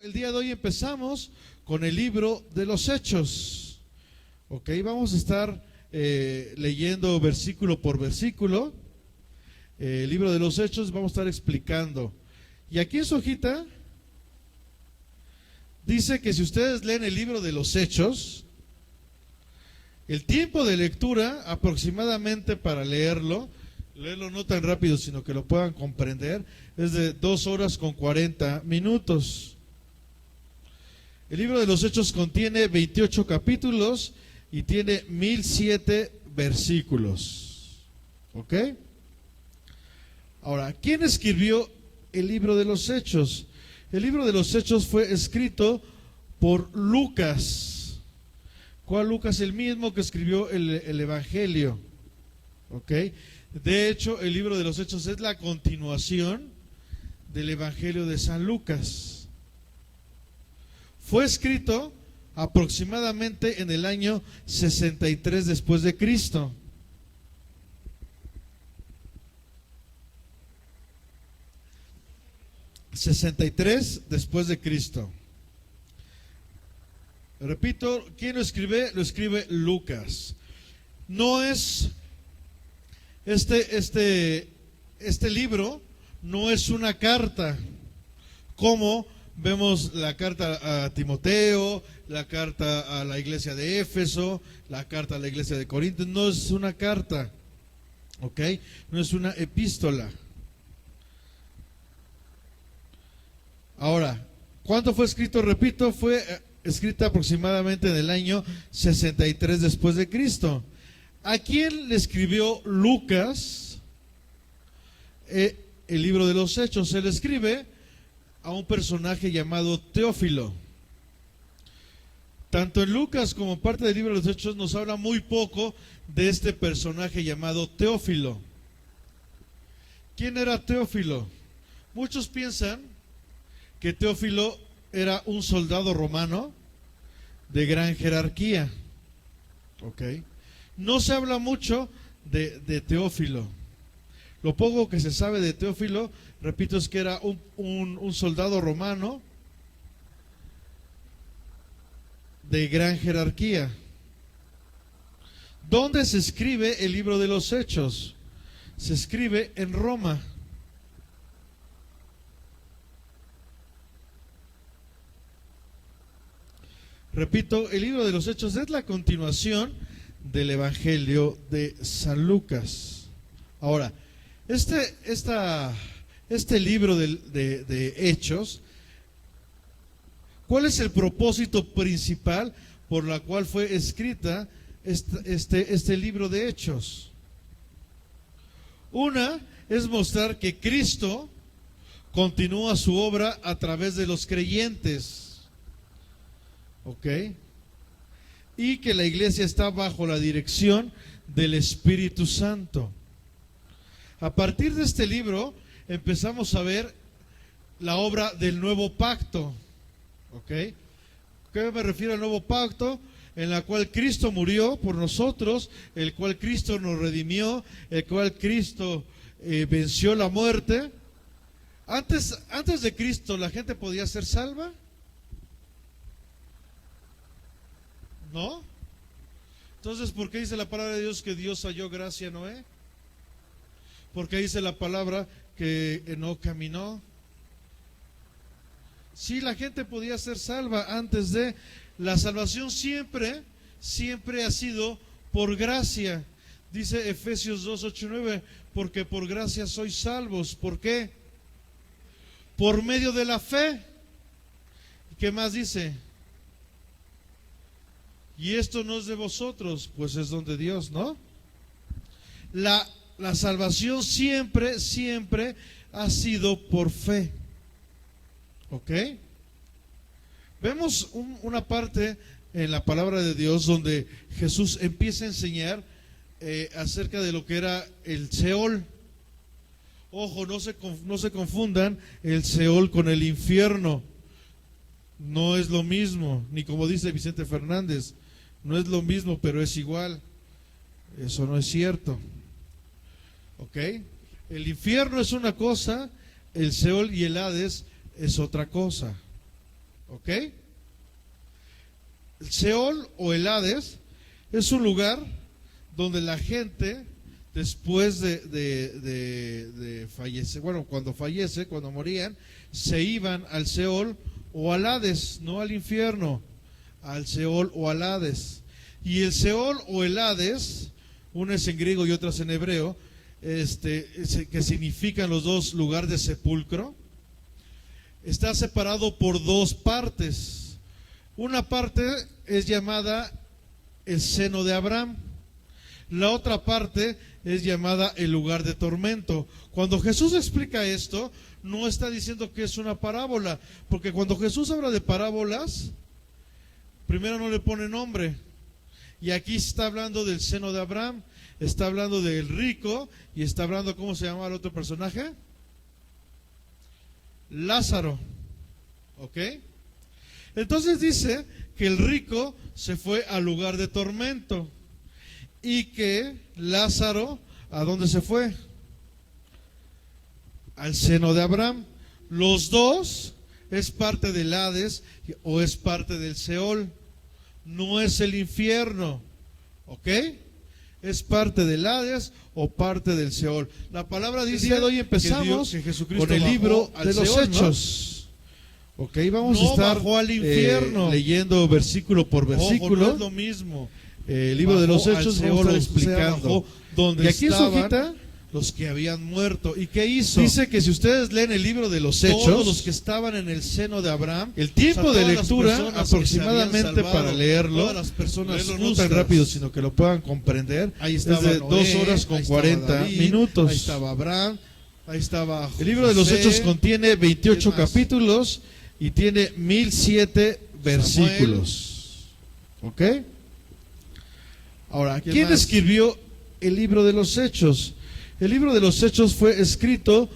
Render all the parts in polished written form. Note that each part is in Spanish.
El día de hoy empezamos con el libro de los Hechos. Ok, vamos a estar leyendo versículo por versículo. El libro de los Hechos vamos a estar explicando. Y aquí en su hojita dice que si ustedes leen el libro de los Hechos, el tiempo de lectura aproximadamente para leerlo no tan rápido, sino que lo puedan comprender, es de 2 horas con 40 minutos. El libro de los Hechos contiene 28 capítulos y tiene 1007 versículos. ¿Ok? Ahora, ¿quién escribió el libro de los Hechos? El libro de los Hechos fue escrito por Lucas. ¿Cuál Lucas? El mismo que escribió el Evangelio. ¿Ok? De hecho, el libro de los Hechos es la continuación del Evangelio de San Lucas. Fue escrito aproximadamente en el año 63 después de Cristo. (63 después de Cristo). Repito, ¿quién lo escribe? Lo escribe Lucas. No es este libro no es una carta como vemos la carta a Timoteo, la carta a la iglesia de Éfeso, la carta a la iglesia de Corinto. No es una carta, ¿ok? No es una epístola. Ahora, ¿cuándo fue escrito? Repito, fue escrita aproximadamente en el año 63 después de Cristo. ¿A quién le escribió Lucas el libro de los Hechos? Se le escribe a un personaje llamado Teófilo. Tanto en Lucas como parte del libro de los Hechos nos habla muy poco de este personaje llamado Teófilo. ¿Quién era Teófilo? Muchos piensan que Teófilo era un soldado romano de gran jerarquía. ¿Ok? No se habla mucho de Teófilo. Lo poco que se sabe de Teófilo, repito, es que era un soldado romano de gran jerarquía. ¿Dónde se escribe el libro de los Hechos? Se escribe en Roma. Repito, el libro de los Hechos es la continuación del Evangelio de San Lucas. Ahora, este libro de Hechos, ¿cuál es el propósito principal por la cual fue escrita este libro de Hechos? Una es mostrar que Cristo continúa su obra a través de los creyentes, ¿ok? Y que la iglesia está bajo la dirección del Espíritu Santo. A partir de este libro empezamos a ver la obra del nuevo pacto. ¿Ok? ¿Qué me refiero al nuevo pacto? En la cual Cristo murió por nosotros, el cual Cristo nos redimió, el cual Cristo venció la muerte. Antes de Cristo, ¿la gente podía ser salva? ¿No? Entonces, ¿por qué dice la palabra de Dios que Dios halló gracia a Noé? Porque dice la palabra que no caminó. Sí, la gente podía ser salva antes de. La salvación siempre ha sido por gracia. Dice Efesios 2, 8 y 9, porque por gracia sois salvos. ¿Por qué? Por medio de la fe. ¿Qué más dice? Y esto no es de vosotros, pues es don de Dios, ¿no? La salvación siempre ha sido por fe. ¿Ok? Vemos una parte en la palabra de Dios donde Jesús empieza a enseñar acerca de lo que era el Seol. Ojo, no se confundan el Seol con el infierno. No es lo mismo, ni como dice Vicente Fernández, no es lo mismo, pero es igual. Eso no es cierto. ¿Ok? El infierno es una cosa, el Seol y el Hades es otra cosa. ¿Ok? El Seol o el Hades es un lugar donde la gente, después de fallecer, bueno, cuando morían, se iban al Seol o al Hades, no al infierno, al Seol o al Hades. Y el Seol o el Hades, una es en griego y otra es en hebreo, que significan los dos lugar de sepulcro, está separado por dos partes. Una parte es llamada el seno de Abraham, la otra parte es llamada el lugar de tormento. Cuando Jesús explica esto, no está diciendo que es una parábola, porque cuando Jesús habla de parábolas, primero no le pone nombre. Y aquí está hablando del seno de Abraham, está hablando del rico y está hablando, ¿cómo se llama el otro personaje? Lázaro. ¿Ok? Entonces dice que el rico se fue al lugar de tormento y que Lázaro, ¿a dónde se fue? Al seno de Abraham. Los dos es parte del Hades o es parte del Seol. No es el infierno, ¿ok? Es parte del Hades o parte del Seol. La palabra dice, El día de hoy empezamos que Jesucristo con el libro de los Seol, ¿no? Hechos. Ok, vamos No a estar bajó al infierno. leyendo versículo por Ojo, versículo. no es lo mismo. El libro de los Bajó Hechos, al Seol, vamos a o estar sea, explicando. bajó donde Y aquí en su estaban hojita los que habían muerto. ¿Y qué hizo? dice que si ustedes leen el libro de los Hechos, todos los que estaban en el seno de Abraham, el tiempo o sea, de todas las lectura personas que aproximadamente se habían para salvado, leerlo, todas las personas leerlo no justas, tan rápido, sino que lo puedan comprender, ahí es estaba de Noé, 2 horas con ahí estaba 40 David, minutos. Ahí estaba Abraham, ahí estaba José. El libro de los Hechos contiene 28 ¿Qué más? capítulos y tiene 1007 versículos. ¿Ok? Ahora, ¿Quién ¿quién más? escribió el libro de los Hechos? El libro de los Hechos fue escrito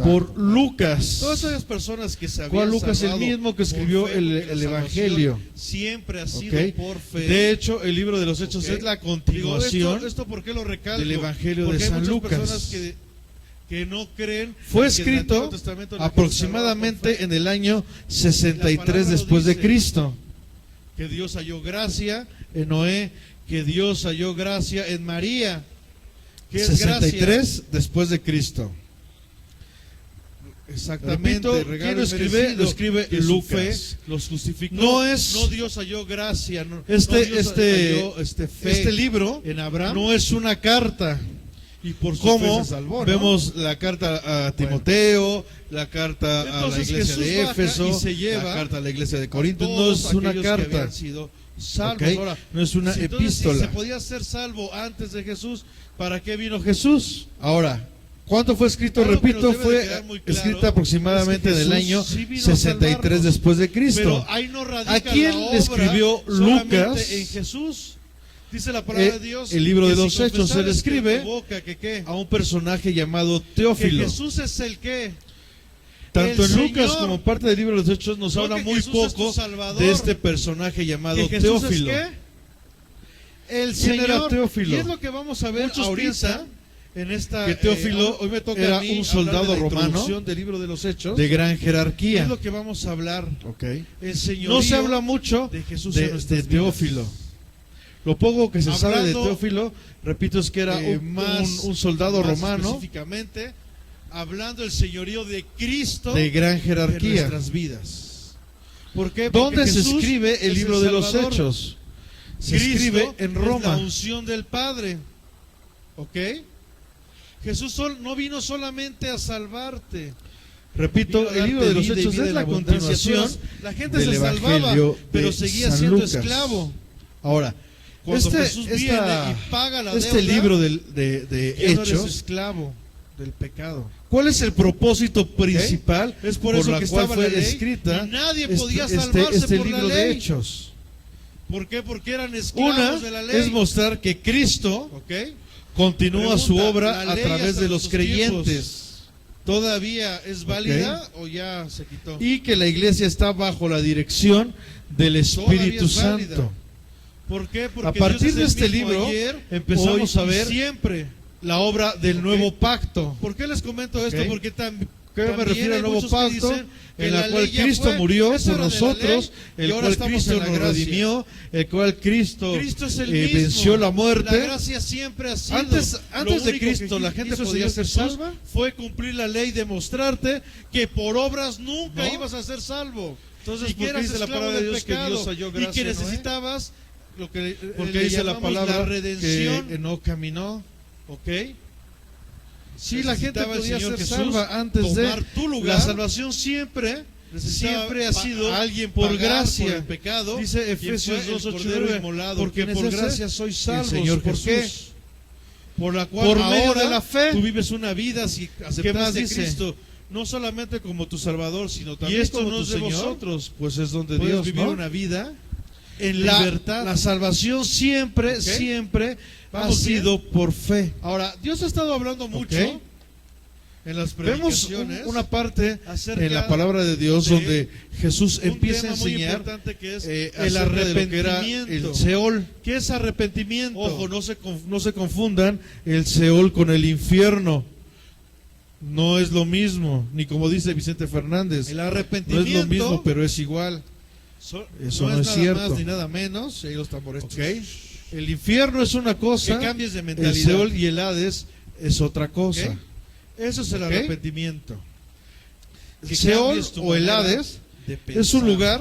por Lucas. Todas aquellas personas que se habían ¿Cuál Lucas? El salvado mismo que por escribió fe, el porque la Evangelio. salvación siempre ha sido ¿Ok? por fe. De hecho, el libro de los Hechos ¿Ok? es la Digo, continuación esto ¿por qué lo recalco? del Evangelio Porque de hay San muchas Lucas. personas que no creen Fue que en el Antiguo escrito Testamento la gente salvaba aproximadamente por fe. en el año La 63 palabra lo después de dice. Cristo. Que Dios halló gracia en Noé, que Dios halló gracia en María. ¿Qué es 63 gracia? después de Cristo. Exactamente. Repito, regalo ¿quién lo escribe? inmerecido, Lo escribe que su Lucas. fe los justificó. No es- no Dios halló gracia. No, Este no Dios halló, fe este libro en Abraham. no es una carta. Y por su Como fe se salvó, ¿no? vemos la carta a Timoteo, la carta a la Entonces, iglesia Jesús de baja Éfeso, y se lleva la carta a la iglesia de a Corinto. No todos es una aquellos que carta. habían sido salvos. ¿Ok? Ahora, No es una entonces, si epístola. se podía ser salvo antes de Jesús, ¿para qué vino Jesús? Ahora, ¿cuánto fue escrito? Algo que Repito, nos debe de fue quedar muy claro escrita aproximadamente es que en el Jesús año sí vino a 63 salvarnos. después de Cristo. Pero ahí no radica ¿A quién la le obra escribió solamente Lucas? en Jesús. Dice la palabra de Dios. El libro que de si los Hechos, se le confesares escribe con tu boca que ¿qué? a un personaje llamado Que Teófilo. Jesús es el que. Tanto el en Lucas Señor. como parte del libro de los Hechos nos No habla que muy Jesús es tu poco Salvador. de este personaje llamado Que Jesús Teófilo. es ¿qué? El ¿Quién era Señor. Teófilo? Y es lo que vamos a ver Muchos ahorita piensan en esta. que Teófilo hoy me toca era a mí un hablar soldado de la romano introducción del libro de los Hechos. de gran ¿Qué jerarquía. es lo que vamos a hablar? Ok. El señorío No se habla mucho de Jesús de, en nuestras de Teófilo. vidas. Lo poco que se sabe de Hablando, Teófilo, repito, es que era un soldado más romano específicamente, hablando del señorío de Cristo de gran en jerarquía. nuestras vidas. ¿Por qué? Porque ¿Dónde se Jesús escribe el es libro de los Salvador. Hechos? Se Cristo escribe en es la Roma. unción del Padre. ¿Ok? Jesús no vino solamente a salvarte. Repito, Vino a el libro de darte los vida y Hechos vida es en la abundancia. continuación Entonces, la gente del se salvaba, Evangelio pero de seguía San siendo Lucas. esclavo. Ahora, Cuando Jesús viene y paga la este deuda, libro de ya no eres Hechos, esclavo del pecado. ¿cuál es el propósito principal Es por eso la que cual estaba fue la ley, escrita y nadie podía salvarse por la libro de ley. Hechos? ¿Por qué? Porque eran esclavos Una de la ley. es mostrar que Cristo ¿Ok? continúa Pregunta, su obra ¿la a ley través hasta de los nuestros tiempos creyentes ¿Todavía es válida o ya se quitó? y que la iglesia está bajo la dirección del Espíritu es válida. Santo. ¿Por qué? Porque A partir Dios es de el este mismo libro ayer, empezamos hoy a ver y siempre. La obra del Ok. nuevo pacto. ¿Por qué les comento esto? Ok. Porque ¿Qué me También refiero hay al nuevo muchos que pacto? dicen que En la la cual ley ya Cristo fue, murió eso por era de la nosotros, ley, y el ahora cual estamos Cristo en la nos gracia. redimió, el cual Cristo, Cristo es el mismo. venció la La muerte. gracia siempre ha sido. Antes Lo de único Cristo, que la gente hizo el podía Señor ser Jesús salva. fue cumplir la ley, demostrarte que por obras nunca ¿No? ibas a ser salvo. Entonces, Y ¿por qué eras dice la esclavo palabra de del Dios que pecado, Dios halló y gracia que en Noé? necesitabas lo que Porque le dice la llamamos palabra la redención, que no caminó. ¿ok? Sí, la gente Necesitaba el podía Señor ser Jesús salva antes de tomar tu lugar. la salvación siempre ha sido alguien por pagar gracia. por el pecado. Dice quien Efesios fue el 2:8, Cordero 9, inmolado. porque ¿Quién es por ese? gracia sois salvos. El Señor ¿Por Jesús. qué? Por la cual Por medio ahora de la fe. tú vives una vida si ¿Qué aceptas más de dice? Cristo, no solamente como tu Salvador, sino Y también esto como no tu es de Señor. vosotros, pues es donde Puedes Dios, vivir ¿no? una vida en La libertad. salvación siempre, ¿Ok? siempre ha ¿Vamos bien? sido por fe. Ahora, Dios ha estado hablando mucho ¿Ok? en las Vemos predicaciones una parte acerca en la palabra de Dios de donde Jesús un empieza a tema muy enseñar importante que es el acerca de lo que era arrepentimiento. el Seol. ¿Qué es arrepentimiento? Ojo, no se confundan el Seol con el infierno. No es lo mismo, ni como dice Vicente Fernández. El No arrepentimiento es lo mismo, pero es igual. Eso no es nada cierto. más ni nada menos. Ahí los tambores. ¿Ok? El infierno es una cosa, Que cambies de el mentalidad. Seol y el Hades es otra cosa. ¿Ok? Eso es el ¿Ok? arrepentimiento. El Que Seol cambies tu o el manera Hades de es pensar. un lugar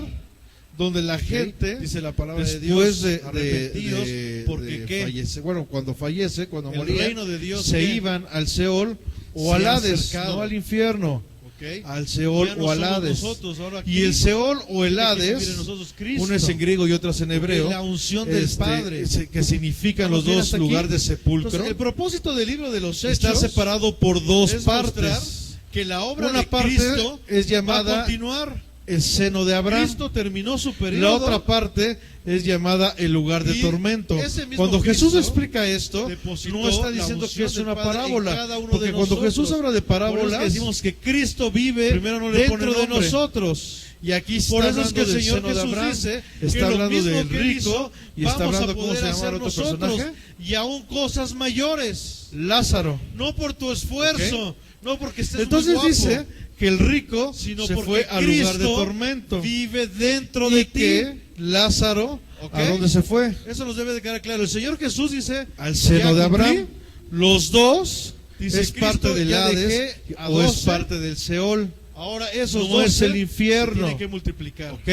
donde la ¿Ok? gente, Dice la palabra de después Dios, de arrepentidos, porque ¿qué? fallece, bueno, cuando fallece, cuando El moría, reino de Dios, se ¿qué? iban al Seol o Se al ha Hades, acercado. no al infierno, ¿ok? al Seol Ya no o al somos Hades. nosotros, ahora Y el Cristo Seol o el tiene que Hades, vivir en nosotros, Cristo. uno es en griego y otro es en hebreo, Porque la unción del Padre. que significan ¿Vamos los bien dos hasta aquí? lugares de sepulcro. Entonces, el propósito del libro de los Está Hechos separado por dos es mostrar partes. que la obra Una de parte Cristo es va a llamada continuar. el seno de Abraham. Cristo terminó su La periodo. otra parte es llamada el lugar de Y tormento. ese mismo Cuando Jesús Cristo explica esto, depositó no está la diciendo que unción es del una Padre en parábola. cada uno Porque de cuando nosotros. Jesús habla de Por eso es parábolas, que decimos que Cristo vive primero no le dentro pone de nombre. nosotros. y aquí está Por eso es que hablando el del Señor seno de Jesús Abraham, dice que está lo hablando mismo del que él rico hizo, y está vamos a hablando, ¿cómo se poder llama el hacer otro nosotros, personaje? y aún cosas mayores. Lázaro. No por tu esfuerzo, no porque estés Entonces muy guapo, dice que el rico sino se porque fue al lugar de Cristo tormento. vive dentro Y de ti. que Lázaro, ¿Ok? ¿a dónde se fue? Eso nos debe de quedar claro. El Señor Jesús dice, Al seno ya de Abraham. cumplí. Los dos Dice, es Cristo, parte del ya Hades dejé a o es 12. parte del Seol. Ahora esos No es 12 el infierno. se tienen que multiplicar. ¿Ok?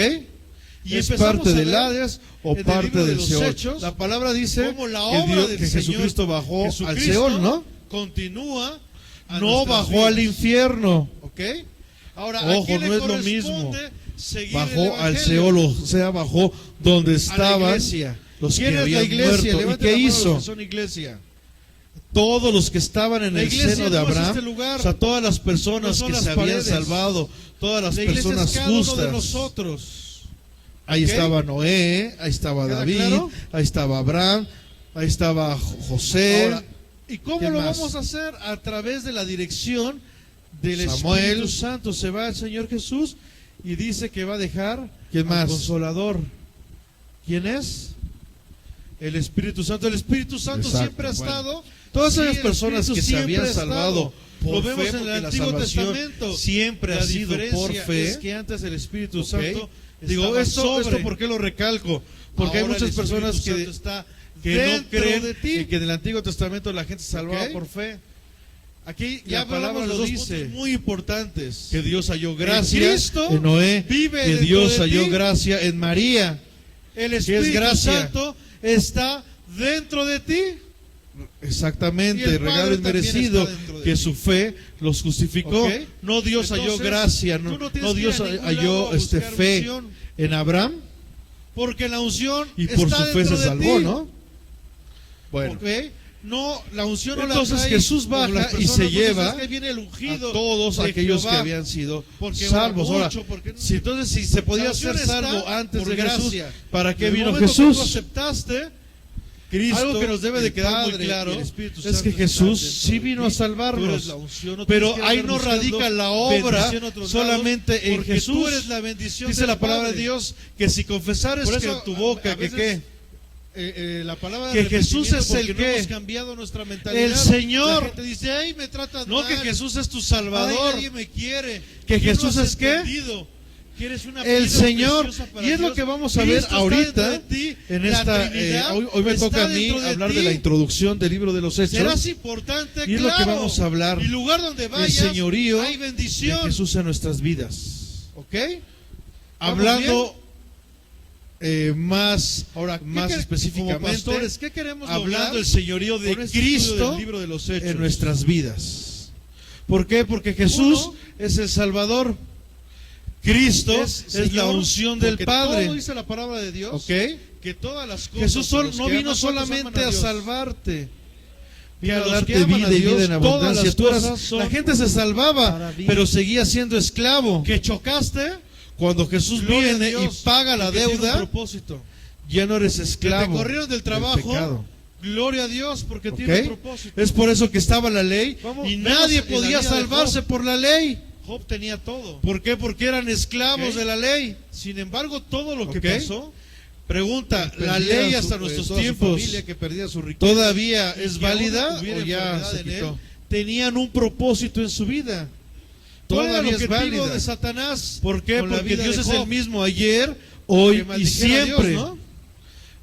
Y es empezamos parte a del ver Hades o en el parte libro de del los Seol. Hechos, La palabra dice cómo la que, obra del que Señor Jesucristo bajó al Jesucristo Seol, ¿no? continúa a No nuestras bajó al vidas. infierno. ¿Ok? Ahora, Ojo, ¿a quién no le es lo mismo. corresponde seguir el Bajó al evangelio? Seol, o sea, bajó donde estaban iglesia. los que ¿Quién es la habían iglesia? muerto. ¿Y Levanten qué la mano los hizo? que son iglesia. Todos los que estaban en La el iglesia seno de no es Abraham, este lugar. o sea, todas las personas No son que las se habían paredes. salvado, todas las La iglesia personas es cada uno de justas. nosotros. Ahí ¿Ok? estaba Noé, ahí estaba ¿Queda David, claro? ahí estaba Abraham, ahí estaba José. Ahora, ¿y cómo ¿quién lo más? vamos a hacer? A través de la dirección del Samuel. Espíritu Santo. Se va el Señor Jesús y dice que va a dejar ¿Quién al más? Consolador. ¿Quién es? El Espíritu Santo. El Espíritu Santo Exacto, siempre ha bueno. estado. Todas Sí, esas el personas Espíritu que se siempre habían ha estado. salvado por Lo vemos fe, en el porque la Antiguo salvación Testamento. siempre La ha sido por diferencia fe. es que antes el Espíritu ¿Ok? Santo Digo, estaba esto sobre. ¿por qué lo recalco? Porque hay Ahora muchas el personas Espíritu que, Santo está que no dentro creen de ti. y que en el Antiguo Testamento la gente se salvaba ¿Ok? por fe. Aquí La ya palabra palabra lo dos dice. puntos muy importantes. Que Dios halló Que gracia Cristo en Noé, vive que dentro Dios de halló ti. gracia en María. El ¿Qué es Espíritu gracia? Santo está dentro de ti. Exactamente, Y el regalo Padre también inmerecido, está dentro de que ti. su fe los justificó. ¿Ok? No Dios halló Entonces, gracia, tú no, no tienes no que Dios ir a ningún halló lado a buscar fe unción. en Abraham Porque la unción y por está su fe dentro se de salvó, ti. ¿no? Bueno, ¿Ok? No, la unción no entonces la trae Jesús como baja las y personas, se no lleva dices, "Es que viene el a ungido todos de aquellos Jehová", que habían sido porque salvos. va Ahora, mucho, porque no- si entonces si se podía Salvación ser salvo está antes por de Jesús, gracia. ¿para qué En el vino momento que tú Jesús? aceptaste, Cristo, algo que nos debe de el quedar Padre muy claro y el Espíritu es Santo que está Jesús dentro sí de vino ti. a salvarnos. Tú eres la unción, no Pero tienes que ahí andar no buscando radica la obra bendición en otros solamente lados, en porque Jesús. tú eres la bendición Dice del la palabra Padre. de Dios que si confesares Por que eso, en tu boca a que veces, qué, la palabra que Jesús es el porque que, no hemos cambiado nuestra mentalidad. el Señor. La gente dice, ay, me tratas No mal. que Jesús es tu Ay, Salvador. nadie me quiere. Que ¿Qué Jesús no has es qué? entendido? Que eres una El piedra Señor. preciosa para Y es lo Dios. que vamos a ver Cristo está ahorita dentro de ti. en La esta. Trinidad Hoy me está toca a mí dentro de hablar ti. de la introducción del libro de los Serás Hechos. importante, Y es lo que claro. vamos a hablar. Y lugar donde vayas, El señorío hay de bendición. Jesús en nuestras vidas. ¿Ok? Hablando más, Ahora, más como específicamente, pastores, ¿qué queremos hablando lograr del señorío de con este estudio Cristo del libro de los Hechos? en nuestras vidas. ¿Por qué? Porque Jesús Uno, es el Salvador. Cristo es la Señor, unción del porque Padre. todo dice la palabra de Dios. ¿Ok? Que todas las cosas. Jesús a los no que vino aman, ¿cuántos solamente aman a Dios? salvarte, Que vino a a los darte que aman vida a y Dios, vida en todas abundancia. las Tú eras- cosas son la gente se para salvaba, bien. pero seguía siendo esclavo. Que chocaste. Cuando Jesús Gloria a viene Dios, y paga la porque tiene un deuda, propósito. ya no eres Que te esclavo corrieron del del trabajo. pecado. Gloria a Dios porque ¿Ok? tiene un propósito. Es por eso que estaba la ley Vamos, y vemos nadie en la podía vida de salvarse Job. por la ley. Job tenía todo. ¿Por qué? Porque eran esclavos ¿Ok? de la ley. Sin embargo, todo lo que ¿Ok? pasó, Pregunta, ¿la perdía ley su- hasta nuestros toda su tiempos familia, que perdía su riqueza, todavía y es que aún válida hubiera o ya enfermedad se en él? quitó? Tenían un propósito en su vida. ¿cuál era el Todavía es objetivo válida. de Satanás? ¿Por qué? con la Porque vida Dios de es Job? el mismo ayer, hoy Que y maldijera a Dios, siempre. ¿no?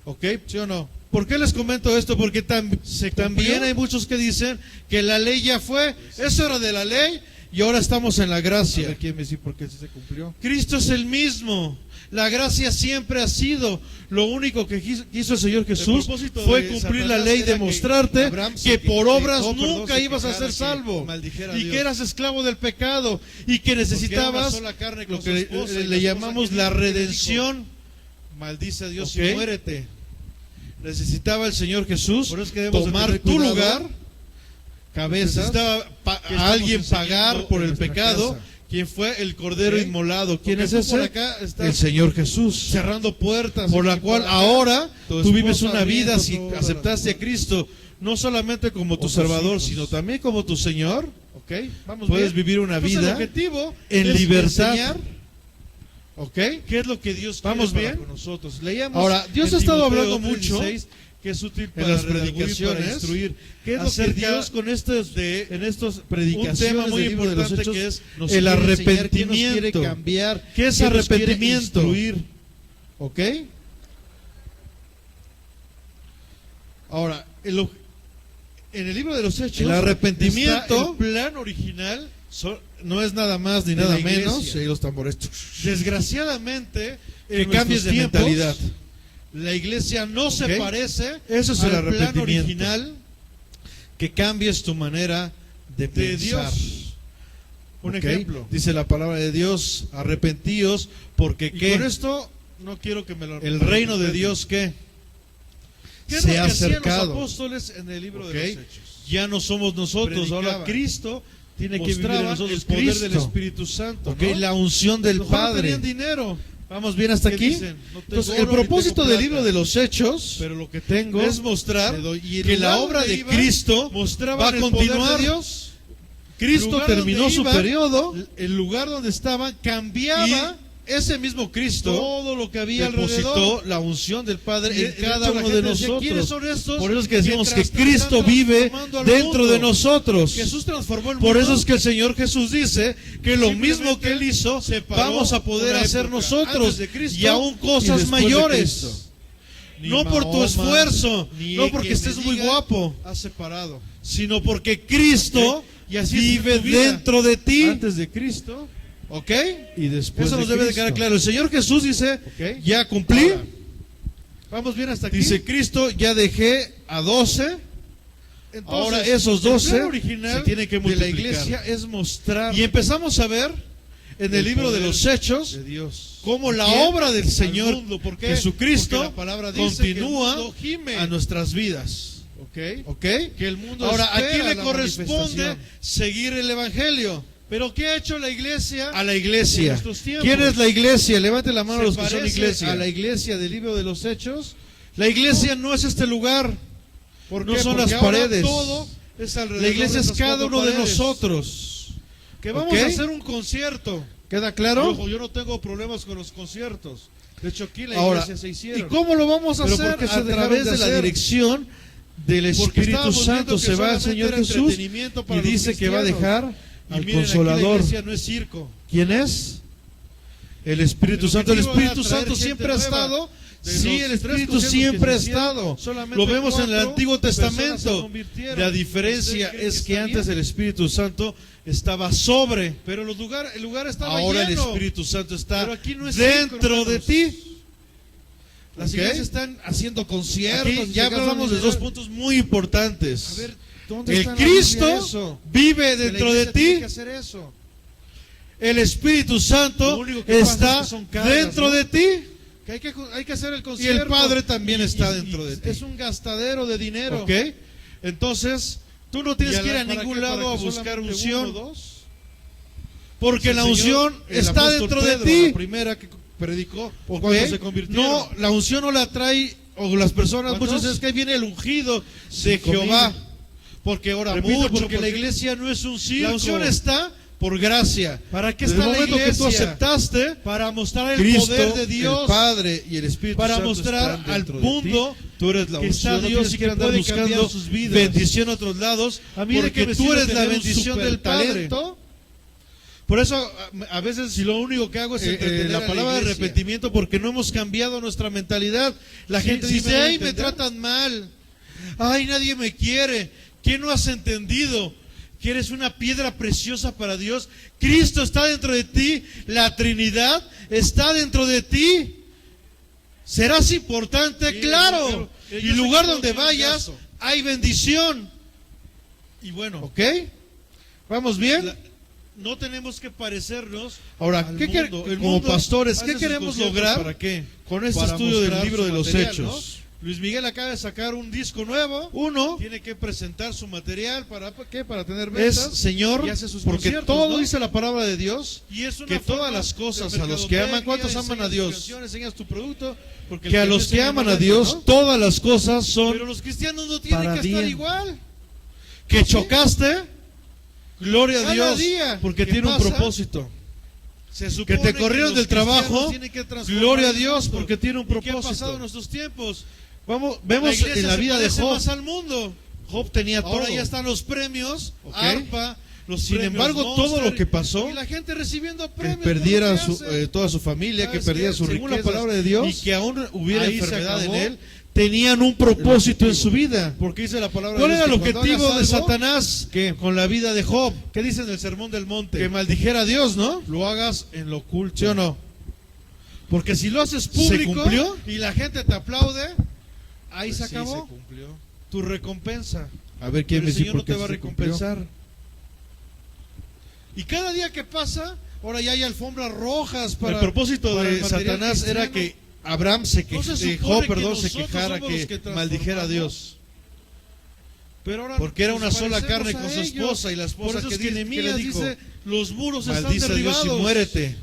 ¿Ok? ¿Sí o no? ¿Por qué les comento esto? Porque también cumplió? hay muchos que dicen que la ley ya fue, eso era de la ley y ahora estamos en la A gracia. ver, ¿quién me dice por qué sí se cumplió? Cristo es el mismo. La gracia siempre ha sido. Lo único que hizo el Señor Jesús propósito fue de cumplir Satanás la ley, era que demostrarte Abraham que se por obras perdón, nunca se ibas a quejara, ser salvo que maldijera a y Dios. que eras esclavo del pecado y que necesitabas Porque era una sola carne con lo su que esposa, y le la esposa llamamos que la dijo, redención. Maldice a Dios ¿Ok? y muérete. Necesitaba el Señor Jesús Por eso es que debemos de tomar tener tu cuidado, lugar. cabezas, Necesitaba que a alguien estamos pagar enseñando por en el nuestra pecado. casa. ¿Quién fue el Cordero ¿Ok? inmolado? ¿Quién Porque es tú ese? por acá estás El Señor Jesús. cerrando puertas. Por la y cual por acá, ahora tu tú vives esposa una vida abriendo si todas las aceptaste a puertas. Cristo, no solamente como tu O tus Salvador, hijos. sino también como tu Señor. ¿Ok? Vamos Puedes bien. vivir una Entonces, vida el objetivo en es libertad. enseñar ¿Ok? qué es lo que Dios ¿Vamos quiere para bien? con nosotros. Leíamos Ahora, Dios en ha estado Timoteo hablando mucho 3:16, que es útil en para las redarguir, predicaciones, para instruir. ¿Qué es lo que acerca Dios con estos de en estas un predicaciones tema muy del libro de los importante Hechos, que es nos el quiere enseñar, qué nos arrepentimiento. quiere cambiar, ¿Qué es qué nos quiere arrepentimiento? instruir? ¿Ok? Ahora, en el libro de los Hechos, El arrepentimiento está el plan original. No es nada más ni de nada la iglesia. menos. Y los tambores. Desgraciadamente, Que en cambies de nuestros tiempos, mentalidad. La iglesia no ¿Ok? se parece Eso es el al plan arrepentimiento. original Que cambies tu manera de de pensar. Dios. Un ¿Ok? ejemplo. Dice la palabra de Dios, arrepentíos, porque Y ¿qué? con esto no quiero que me lo El reino de Dios, ¿qué? ¿Qué es se lo que ha hacían acercado. los apóstoles en el libro ¿Ok? de los Hechos? Ya no somos nosotros, ahora Predicaban. Cristo tiene que vivir en Mostraban nosotros. el poder del Cristo. Espíritu Santo, ¿Ok? ¿no? La unción del Mejor no Padre. tenían dinero. ¿Vamos bien hasta ¿Qué aquí? dicen? No tengo Entonces, oro el ni propósito tengo del plata, libro de los Hechos pero lo que tengo es mostrar te doy. Y el que la lugar obra donde de iban, Cristo mostraban va a el poder continuar. de Dios. Cristo lugar terminó donde su iban, periodo El lugar donde estaban cambiaba y ese mismo Cristo todo lo que había alrededor. depositó la unción del Padre Y en cada hecho, la uno de gente decía, ¿quiénes nosotros. son estos? Por eso es que decimos que Mientras Cristo están vive transformando al dentro mundo. de nosotros. Jesús transformó el mundo. Por eso es que el Señor Jesús dice que lo Simplemente mismo que Él hizo, separó vamos a poder una hacer época nosotros antes de Cristo y aún y cosas después de mayores. Cristo. Ni No por tu Mahoma, esfuerzo, ni no porque quien estés me muy diga, guapo, ha separado. sino porque Cristo ¿Ok? Y así es vive tu vida. dentro de ti. Antes de Cristo ¿Ok? y después Eso de nos debe de Cristo. quedar claro. El Señor Jesús dice, ¿Ok? ya cumplí. Ahora, vamos bien hasta aquí. Dice Cristo, ya dejé a 12. Entonces, Ahora esos el plan 12 original se tienen que de la multiplicar. iglesia es mostrar Y empezamos a ver en el libro de poder los Hechos de Dios. cómo la ¿A quién? obra del Al Señor mundo. ¿Por qué? Jesucristo Porque la palabra dice que el continúa mundo gime. a nuestras vidas. ¿Ok? ¿Ok? Que el mundo Ahora, ¿a espera quién le la corresponde manifestación. seguir el Evangelio? Pero ¿qué ha hecho la iglesia? A la En iglesia. nuestros tiempos. ¿Quién es la iglesia? Levante la mano ¿Se los que son parece iglesia. a la iglesia del libro de los Hechos? La iglesia no es este lugar. ¿Por No qué? son Porque las ahora paredes. todo es alrededor La iglesia de es esas cada cuatro uno de paredes. nosotros. Que vamos ¿Ok? a hacer un concierto. ¿Queda Y claro? ojo, yo no tengo problemas con los conciertos. De hecho, aquí en la Ahora, iglesia se ¿y hicieron. cómo lo vamos a Pero hacer? ¿por qué se A dejaron través de de la hacer? dirección del Porque Espíritu estábamos Santo viendo que se va el solamente Señor era Jesús entretenimiento para y los dice que va a cristianos. dejar Y al miren, aquí Consolador. la iglesia no es circo. ¿Quién es? El Espíritu El Santo. El objetivo era Espíritu traer Santo gente siempre ha nueva. estado. De Sí, los el tres Espíritu conciertos siempre que ha se hicieron, estado. solamente Lo vemos en el 4 Antiguo personas se Testamento. convirtieron. La diferencia ¿Ustedes creen es que está antes bien? el Espíritu Santo estaba sobre. Pero el lugar estaba Ahora el lleno. Espíritu Santo está Pero aquí no es circo, dentro de hermanos. ti. Las ¿Ok? iglesias están haciendo conciertos. Aquí y ya se gastan hablamos de dinero. dos puntos muy importantes. A ver, ¿dónde El está en la Biblia eso? Cristo vive Que la dentro de iglesia tiene ti. que hacer eso. El Espíritu Santo Lo único que pasa está es que son cargas, dentro ¿no? de ti. Que hay que hacer el Y concierto. el Padre también está dentro de ti. Es un gastadero de dinero. ¿Ok? Entonces, tú no tienes que ir a ¿para ningún qué? lado ¿Para a que buscar solamente unción. uno, dos? Porque El la Señor, unción el está apóstol dentro Pedro, de La ti. primera que predicó. ¿Ok? ¿Cuántos se convirtieron? No, la unción no la trae, o las personas ¿Cuántos? muchas veces que ahí viene el ungido de 5,000. Jehová. Porque ora Repito, mucho, porque la la iglesia no es un circo. La unción está está por gracia. ¿Para qué Desde está el la momento que tú iglesia? aceptaste, Para mostrar el Cristo, poder de Dios. el Padre y el Espíritu Para Santo mostrar están al dentro de mundo ti. Tú eres la que está unción, no Dios tienes y que que andar puede cambiar buscando sus vidas. bendición a otros lados, A mí de porque qué me tú sirve eres la tener un bendición del Padre. supertalento. Por eso a veces Si lo único que hago es entretener a la palabra de iglesia. arrepentimiento, porque no hemos cambiado nuestra mentalidad. La Sí, gente sí dice, me doy a ay, me entender. tratan mal, ay, nadie me quiere. ¿Qué no has entendido? Que eres una piedra preciosa para Dios. Cristo está dentro de ti, la Trinidad está dentro de ti. ¿Serás importante? Sí, claro. yo Y sé que lugar todo donde tiene un vayas, gasto. hay bendición. Y bueno, ¿Ok? ¿Vamos bien? no tenemos que parecernos Ahora, al ¿qué mundo. El como mundo pastores, hace qué sus queremos conciertos, lograr ¿para qué? con este Para estudio del mostrar libro su de los material, Hechos? Luis Miguel acaba de sacar un disco nuevo. Uno Tiene que presentar su material para ¿qué? Para tener es, ventas. Señor, y hace sus porque conciertos, todo ¿no? dice la palabra de Dios, Y es una que forma todas las de cosas a los que aman, ¿cuántos mercadotecnia, aman a enseñas Dios? tus canciones, enseñas tu producto, porque el Que a los enseña que aman no a vende, Dios, ¿no? todas las cosas son Pero los cristianos no tienen para que estar bien. igual. que chocaste, gloria a Cada Dios, día porque que tiene un pasa, propósito. Se Que supone te corrieron los del trabajo, cristianos tienen que transformar gloria a el Dios, mundo. porque tiene un ¿Y qué ha propósito. pasado en nuestros tiempos? Vamos, La vemos iglesia en la se vida de parece Job. más al mundo. Job tenía Ahora todo. ya están los premios, ¿Ok? ARPA, los Sin premios embargo, Monster, todo lo que pasó, y la gente recibiendo que premios perdiera por lo que hace. toda su familia, que ¿Sabes perdiera qué? su Según la riqueza, palabra de Dios, y que aún hubiera ahí se enfermedad en acabó él, tenían un propósito en su vida. Porque dice la palabra ¿Cuál de era Dios el que cuando objetivo de hagas algo, Satanás con la vida de Job? ¿Qué dice en el Sermón del Monte? Que maldijera a Dios, ¿no? Lo hagas en lo oculto. ¿Sí o no? Porque si lo haces público cumplió? y la gente te aplaude, ahí Pues se sí, acabó. se cumplió. Tu recompensa. A ver quién Pero me el dice Señor por no qué te va a se cumplió. recompensar. Y cada día que pasa, ahora ya hay alfombras rojas para El propósito para de el material Satanás era cristiano. que Abraham se No se supone Job, que perdón, se nosotros quejara, somos los que que maldijera a Dios. Pero ahora Porque era nos una sola parecemos carne a con su ellos. esposa, y la esposa Por eso que es dice, ¿qué le Nehemías dijo? dice, los muros están Maldice a Dios y derribados. muérete.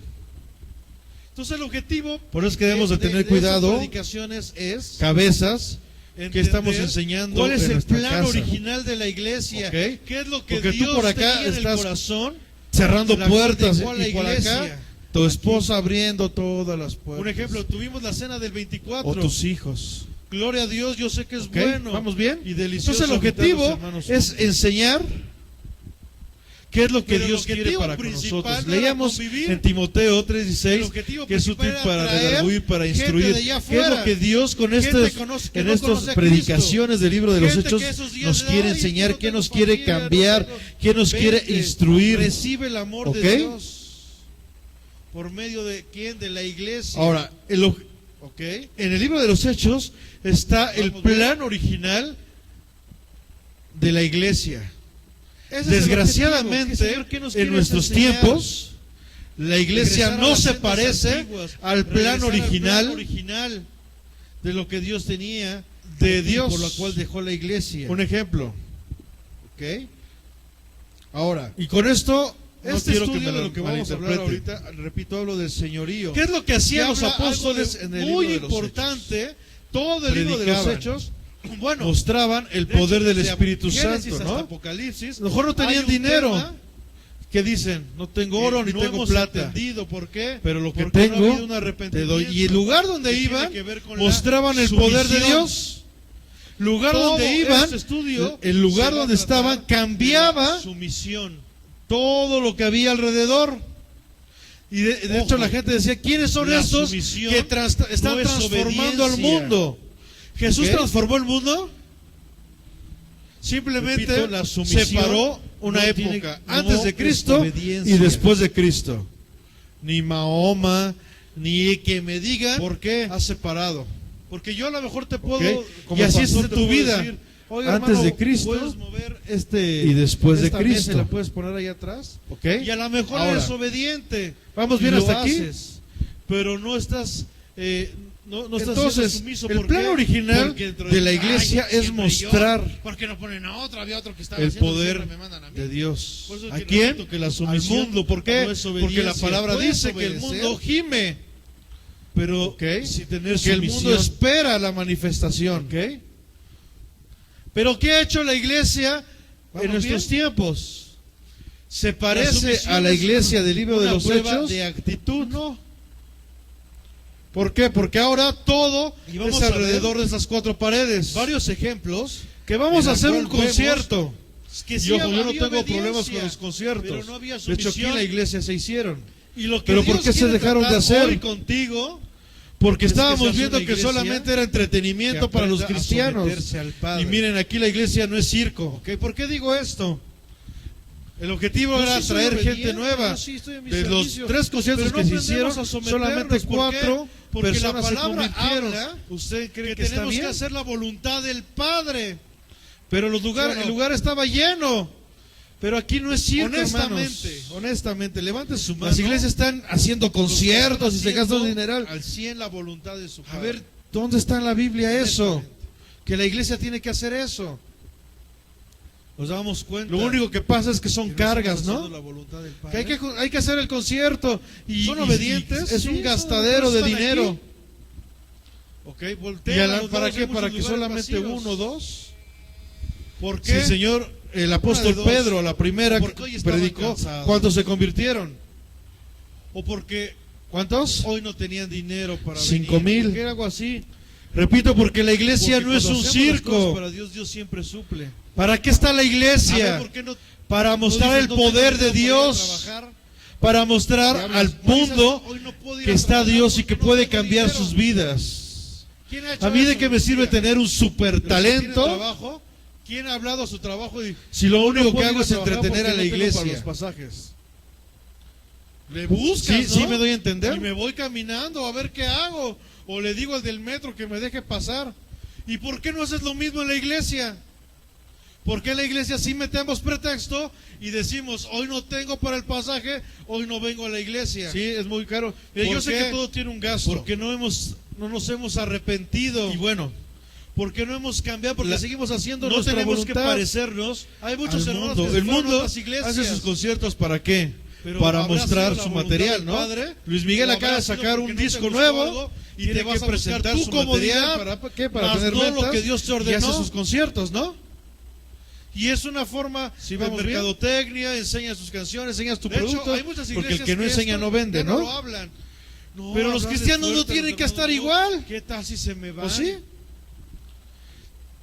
Entonces el objetivo Por eso es que debemos de tener estas cuidado, predicaciones es cabezas, que entender estamos enseñando cuál es en el nuestra plan casa. original de la iglesia. ¿Ok? ¿Qué es lo que Porque tú Dios por acá tenía en el estás corazón? cerrando La cual puertas, dejó a la y por iglesia. acá tu esposa abriendo todas las puertas. Un ejemplo, tuvimos la cena del 24. o tus hijos. Gloria a Dios, yo sé que es ¿Ok? bueno. ¿Vamos bien? Y delicioso. Entonces el invitar a los objetivo hermanos es juntos. enseñar qué es lo que Pero el Dios quiere objetivo para con principal nosotros. no era Leíamos convivir. en Timoteo El 3:16 objetivo que es útil principal era para traer redarguir, para gente instruir. de allá ¿Qué es lo afuera? que Dios con Gente estos, que en no estas conoce a predicaciones del libro de los Gente Hechos que esos días nos de, quiere "Ay, enseñar, no qué tengo nos quiere familia, no cambiar, tengo-". qué nos quiere Vente, instruir? Recibe el amor ¿Ok? de Dios. ¿Por medio de quién? De la iglesia. Ahora, ¿ok? en el libro de los Hechos está el Vamos bien. plan original de la iglesia. Ese es el Desgraciadamente, objetivo. Señor, ¿qué nos en quieres nuestros enseñar? tiempos, la iglesia Regresar a no las se sendas parece antiguas, al plan regresar al plan original de lo que Dios tenía de y Dios, por la cual dejó la iglesia. Un ejemplo. ¿Ok? Ahora, Y con esto, no este quiero estudio que me de lo lo que vamos a hablar malinterpreten. ahorita, repito, hablo del señorío. ¿Qué es lo que hacían los habla algo apóstoles de en el muy libro de los importante, todo el libro de los Predicaban. Hechos. Bueno, Mostraban el de hecho, poder del desde Espíritu Génesis Santo, hasta ¿no? Apocalipsis. A lo mejor no tenían hay un dinero. tema ¿qué dicen? No tengo oro ni no tengo hemos plata, entendido por qué, pero lo que porque no ha tengo habido un te arrepentimiento doy. Y el lugar donde que tiene iban que ver con la mostraban el poder de sumisión. Dios. Lugar Todo donde iban, este estudio el lugar se va a donde estaban tratar de cambiaba la sumisión. todo lo que había alrededor. Y de hecho Ojo, la gente decía, ¿quiénes son la estos sumisión que están no es transformando al obediencia. mundo? ¿Jesús ¿Ok? transformó el mundo? Simplemente Repito, la sumisión separó una no tiene- época no antes de es Cristo obediencia. y después de Cristo. Ni Mahoma, ni que me digan ¿Por qué? ha separado. Porque yo a lo mejor te puedo, ¿Ok? como Y así pastor, es te tu puedo vida. decir, "Oiga, Antes hermano, de Cristo puedes mover y después de esta mesa y Cristo. la puedes poner ahí atrás. ¿Ok? Y a lo mejor Ahora, eres obediente. ¿vamos y bien lo hasta aquí? haces, pero no estás no estás siendo Entonces, sumiso. el ¿Por plan qué? original Porque dentro de la iglesia "Ay, es siempre mostrar yo, ¿por qué no ponen a otro? Había otro que estaba el haciendo, poder siempre me mandan a mí". de Dios. Por eso es ¿A que quién? repito que la Al sumisión mundo. ¿Por qué? no es Porque la obediencia. palabra Puedes dice que el obedecer, mundo gime, pero ¿ok? sin tener Que el sumisión. mundo espera la manifestación. ¿Ok? Pero ¿qué ha hecho la iglesia ¿Vamos en nuestros bien? tiempos? ¿Se La parece sumisión a la es iglesia del libro de una los prueba Hechos? de actitud. No. ¿Por qué? Porque ahora todo Y vamos es a ver alrededor de esas cuatro paredes. Varios ejemplos Que vamos en a la hacer cual un concierto. que Y sí ojo, yo no había tengo problemas obediencia, con los conciertos. pero no había De hecho, aquí en sumisión. la iglesia se hicieron. Y lo que Pero ¿por Dios qué se quiere dejaron de tratar hacer? hoy contigo Porque es que estábamos seas viendo una que iglesia solamente era entretenimiento que para los aprenda a cristianos. someterse al Padre. Y miren, aquí la iglesia no es circo. ¿Ok? ¿Por qué digo esto? El objetivo Yo era sí soy traer obediente, gente nueva. yo sí estoy en mi De los servicio, 3 conciertos pero que no se hicieron, aprendemos a someternos. solamente ¿Por 4 qué? Porque personas la se palabra convirtieron. habla ¿Usted cree que que está tenemos bien? que hacer la voluntad del Padre. Pero los lugares, ¿Sí o no? el lugar estaba lleno. Pero aquí no es circo, Honestamente, hermanos. Honestamente, levante su mano. mano. Las iglesias están haciendo conciertos y se Haciendo gastan dineral. al 100 la voluntad de su A Padre. ver, ¿dónde está en la Biblia eso? Honestamente. Que la iglesia tiene que hacer eso. Nos damos cuenta. Lo único que pasa es que son que cargas, estamos ¿no? haciendo la voluntad del Que Padre. hay que hacer el concierto. Y ¿Son y- obedientes? es Sí, un son gastadero de obedientes, están dinero. aquí. Ok, ¿Y voltea. para qué? ¿Para que solamente uno o dos? ¿Por Si qué? el Señor, el apóstol dos. Pedro, la primera O porque hoy estaban predicó, cansados. ¿cuántos se convirtieron? ¿O porque ¿Cuántos? hoy no tenían dinero para 5,000. venir? ¿Por qué era algo así? Repito, porque la iglesia Porque no es cuando un hacemos las cosas circo. para Dios, Dios siempre suple. ¿Para qué está la A iglesia? ver, ¿por qué no Para mostrar dices, el no tengo poder de dinero para ir a Dios. trabajar? Para Y mostrar hablas, al "Hoy mundo hoy no puedo ir que a está trabajar Dios y porque que no puede tengo cambiar dinero". sus vidas. ¿Quién ha hecho A mí de eso? qué me sirve Mentira. tener un super Pero si talento tiene trabajo, ¿quién ha hablado a su trabajo y si lo único que puedo ir hago a es trabajar entretener a porque la no tengo para iglesia? los pasajes? Le buscas, Sí, ¿no? sí me doy a entender. Y me voy caminando a ver qué hago. O le digo al del metro que me deje pasar. ¿Y por qué no haces lo mismo en la iglesia? ¿Por qué en la iglesia sí metemos pretexto y decimos, hoy no tengo para el pasaje, hoy no vengo a la iglesia? Sí, es muy caro. Mira, ¿Por yo sé qué? que todo tiene un gasto. Porque no nos hemos arrepentido. Y bueno, porque no hemos cambiado, porque La- seguimos haciendo no nuestra tenemos que voluntad. parecernos Hay muchos al hermanos mundo. que El fueron a mundo otras iglesias. hace sus conciertos ¿para qué? Pero Para ¿habrá mostrar sido la su voluntad material, del ¿no? Padre? Luis Miguel ¿O acaba de habrá sido sacar porque un no te disco gustó nuevo algo y tiene te vas que a presentar buscar tu su comodidad, material para ¿qué? Para más tener no lo ventas, que Dios te y hace ordenó. sus conciertos, ¿no? Y es una forma Sí, de vamos bien. mercadotecnia, enseñas tus canciones, enseñas tu De hecho, producto. hay muchas porque el iglesias que no que enseña esto no vende, ya ¿no? no lo hablan. No, Pero los hablan cristianos no fuerte, tienen los que estar hermanos, igual. ¿Qué tal si se me van? ¿O sí?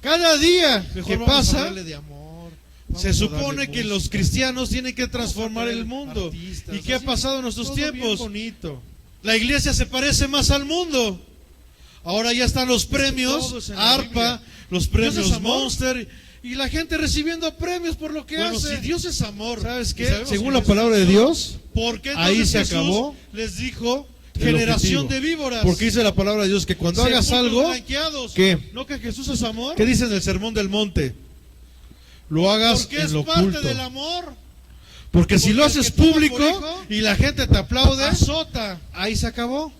Cada día Mejor que vamos a pasa, hablarle de amor. Vamos se a supone darle que música. los cristianos tienen que transformar traer el mundo. artistas, ¿Y qué ha así, pasado en nuestros todo bien tiempos? bonito. La iglesia se parece más al mundo. Ahora ya están los todo premios, es en la ARPA, Biblia. los Dios premios es amor. Monster, y la gente recibiendo premios por lo que Bueno, hace. si Dios es amor, ¿Sabes y qué? sabemos Según que la Jesús palabra de es Dios, ¿por qué ahí entonces se Jesús acabó les dijo el generación objetivo. de víboras? Porque dice la palabra de Dios que cuando hagas Sepulcros algo, blanqueados. ¿qué? ¿No que Jesús es amor? ¿qué dice en el Sermón del Monte? Lo hagas Porque en es lo parte oculto. del amor. Porque si Porque lo el haces que toma público por hijo, y la gente te aplaude, Azota. ahí se acabó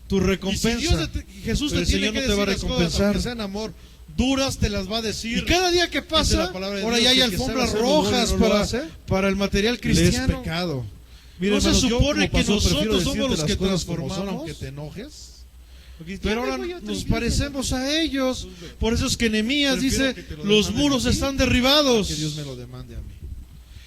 tu Y si recompensa. Jesús Pero te el tiene Señor que no te va a decir las cosas, recompensar. aunque sean amor, duras te las va a decir. Y cada día que Dice pasa, la palabra de ahora Dios ya hay que el que alfombras sabe hacerlo rojas bueno y no lo para, hace, para el material le es cristiano. pecado. Mira, no se hermanos, yo supone como que pastor prefiero nosotros somos decirte los que las cosas como transformamos, son, aunque te enojes. Pero ahora nos parecemos a ellos. Por eso es que Nehemías Prefiero dice, que te lo los demanden muros a ti, están derribados. Que Dios me lo demande a mí.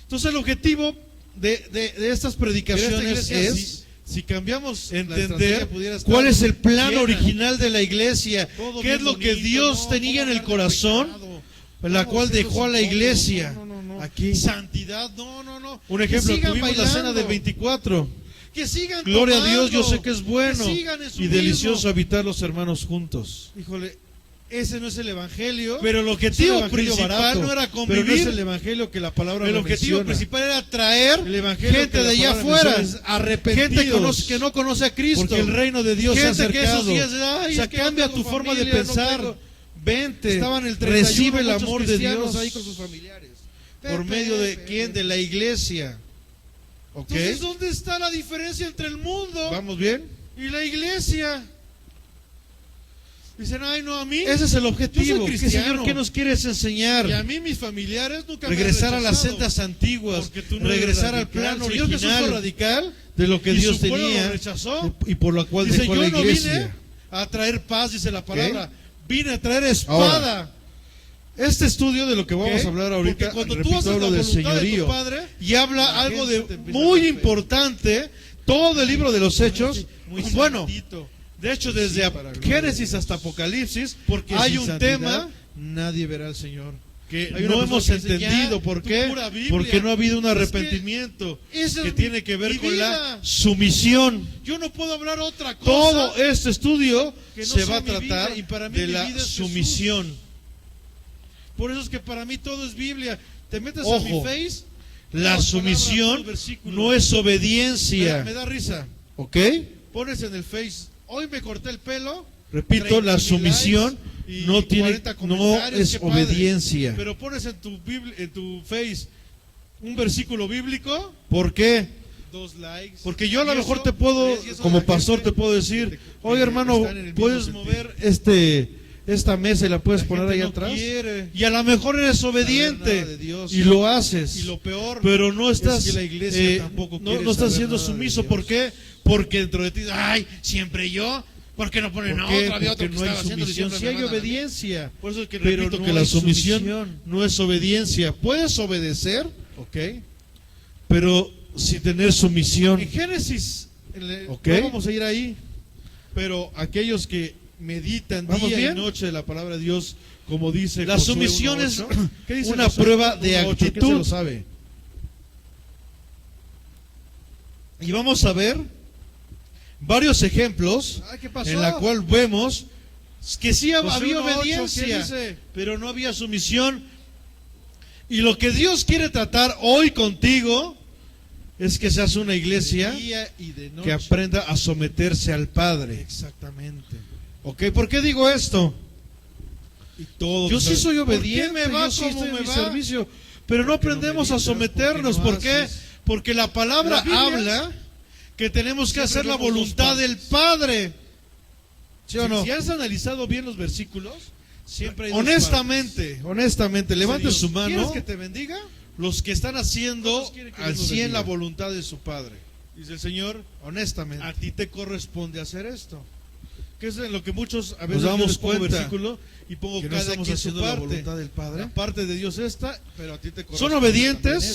Entonces el objetivo de estas predicaciones es si cambiamos la estrategia, entender pudiera estar cuál es el plan llena, original de la iglesia, todo qué bien es lo que bonito, Dios no, tenía en cómo el hablar de corazón, pecado, la cómo cual hacerlos dejó a la incómodos. iglesia. No. Aquí. Santidad, no. Un Que ejemplo, sigan tuvimos la bailando, cena del 24. que sigan Gloria a tomando, Dios, yo sé que es bueno que sigan en su y delicioso mismo. habitar los hermanos juntos. Híjole, ese no es el evangelio. Pero el Es un objetivo evangelio principal barato, no era pero convivir. no es el evangelio que la palabra El lo objetivo menciona. principal era traer El evangelio gente que la de allá palabra afuera, menciona es arrepentidos. gente que no conoce a Cristo, Porque el reino de Dios se ha gente que esos acercado. días, ay, O sea, es que no cambia tengo tu forma de familia, no pensar. tengo- Vente, Estaban el 31, recibe el muchos amor de cristianos Dios ahí con sus familiares. por ¿Por medio de quién? De la iglesia. ¿Ok? Entonces, ¿dónde está la diferencia entre el mundo ¿Vamos bien? y la iglesia? Dicen, ay, no, a mí. Ese es el objetivo. Yo soy ¿Qué, cristiano. Señor, ¿qué nos quieres enseñar? Y a mí mis familiares nunca me han Regresar a las rechazado, sendas antiguas, porque tú no regresar eres al plan radical. Señor Jesús fue original radical de lo que y Dios su pueblo tenía lo rechazó. y por lo cual Dice, dejó yo la no vine iglesia. a traer paz, dice la palabra. Vine a traer espada. Este estudio de lo que vamos ¿Ok? a hablar ahorita, Porque cuando tú repito, haces hablo la del voluntad de tu señorío Padre, y habla la algo gente de te empieza a muy tener fe. importante, todo el libro de los Hechos, Muy bueno, santito. de hecho desde Sí, para gloria de Génesis Dios. hasta Apocalipsis, Porque hay sin un santidad tema nadie verá al Señor. que Hay una no persona hemos que dice, entendido. ya, ¿Por tu qué? pura Biblia. Porque no ha habido un Es que arrepentimiento esa que es tiene mi- que ver mi con la vida. sumisión. Yo no puedo hablar otra cosa. Todo este estudio que no se sea va a mi vida, tratar y para mí de mi la vida es Jesús. sumisión. Por eso es que para mí todo es Biblia. Te metes a Ojo, mi face. La puras sumisión palabras, puros versículos. no es Me obediencia. da risa. ¿Ok? Pones en el face. Hoy me corté el pelo. Repito, la 30,000 sumisión likes y no tiene, 40 no comentarios, es qué padre. obediencia. Pero pones en tu Biblia, en tu face un versículo bíblico. ¿Por qué? 2 likes. Porque yo a lo Y mejor eso, te puedo, y eso como la pastor, gente te puedo decir, que oye hermano, están en el mismo puedes sentir. mover esta mesa y la puedes La poner gente ahí no atrás. quiere Y a lo mejor eres saber obediente nada de Dios. y lo haces. Y lo peor, pero no estás, es que la iglesia tampoco no, quiere no estás saber siendo nada de sumiso. Dios. ¿Por qué? Porque dentro de ti, ay, siempre yo. ¿Por qué no ponen ¿Por a qué? otra de otro Porque que no hay estaba haciendo? sumisión, Si me hay mandan a mí. obediencia. por eso es que Pero repito no que la hay sumisión. no es obediencia. Puedes obedecer, ¿Ok? pero sin tener sumisión. En Génesis, ¿Ok? no vamos a ir ahí, pero aquellos que meditan ¿Vamos día bien? y noche la palabra de Dios, como dice La Josué sumisión es 1:8. ¿Qué dice una Josué prueba de 1:8? ¿Quién actitud. se lo sabe? Y vamos a ver varios ejemplos Ah, ¿qué pasó? en la cual vemos que sí Josué había 1:8, ¿qué obediencia, dice? pero no había sumisión. Y lo que Dios quiere tratar hoy contigo es que seas una iglesia De día y de noche. que aprenda a someterse al Padre. Exactamente. ¿Ok? ¿Por qué digo esto? Y todo. Yo sí soy ¿Por qué obediente, me va yo sí como estoy en me mi va? servicio, pero no Porque no aprendemos a meditas, someternos. porque no ¿Por qué? haces. Porque la palabra La Biblia habla que tenemos que siempre hacer la vemos dos voluntad del partes. Padre. ¿Sí o Si- no? Si has analizado bien los versículos, siempre hay dos Honestamente, levante partes. su Dios, ¿quieres mano que te bendiga? los que están haciendo ¿Cuántos quieren que al Dios los 100 la bendiga? voluntad de su Padre. Dice el Señor, Honestamente. a ti te corresponde hacer esto. Que es en lo que muchos a veces Nos damos yo les pongo cuenta versículo y pongo que no cada estamos quien su haciendo la parte. voluntad del Padre. La parte de Dios esta, pero a ti te corresponde. ¿Son también obedientes? esta.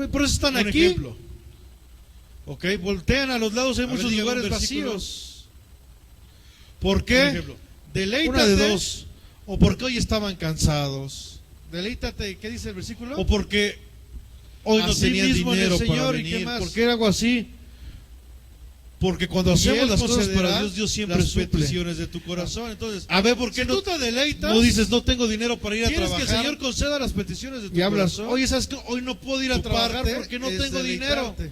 Sí, por eso están Un aquí. ejemplo. Ok, voltean a los lados, hay A ver, muchos dígame un lugares versículo. vacíos. ¿Por Un qué? ejemplo. Deleítate. Una de dos. O porque hoy estaban cansados. Deleítate. ¿Qué dice el versículo? O porque hoy no Así tenían mismo en el dinero Señor, para ¿y qué venir. más? ¿Por qué era algo así? Porque cuando Y hacemos Él las cosas concederá para Dios, Dios siempre las suple. peticiones de tu corazón. Entonces, A ver, ¿por qué si no, tú te deleitas, no dices no tengo dinero para ir a ¿quieres trabajar? que el Señor conceda las peticiones de tu y hablas, corazón? oye, ¿sabes qué? Hoy no puedo ir a Tu trabajar parte porque no es tengo dinero. deleitarte.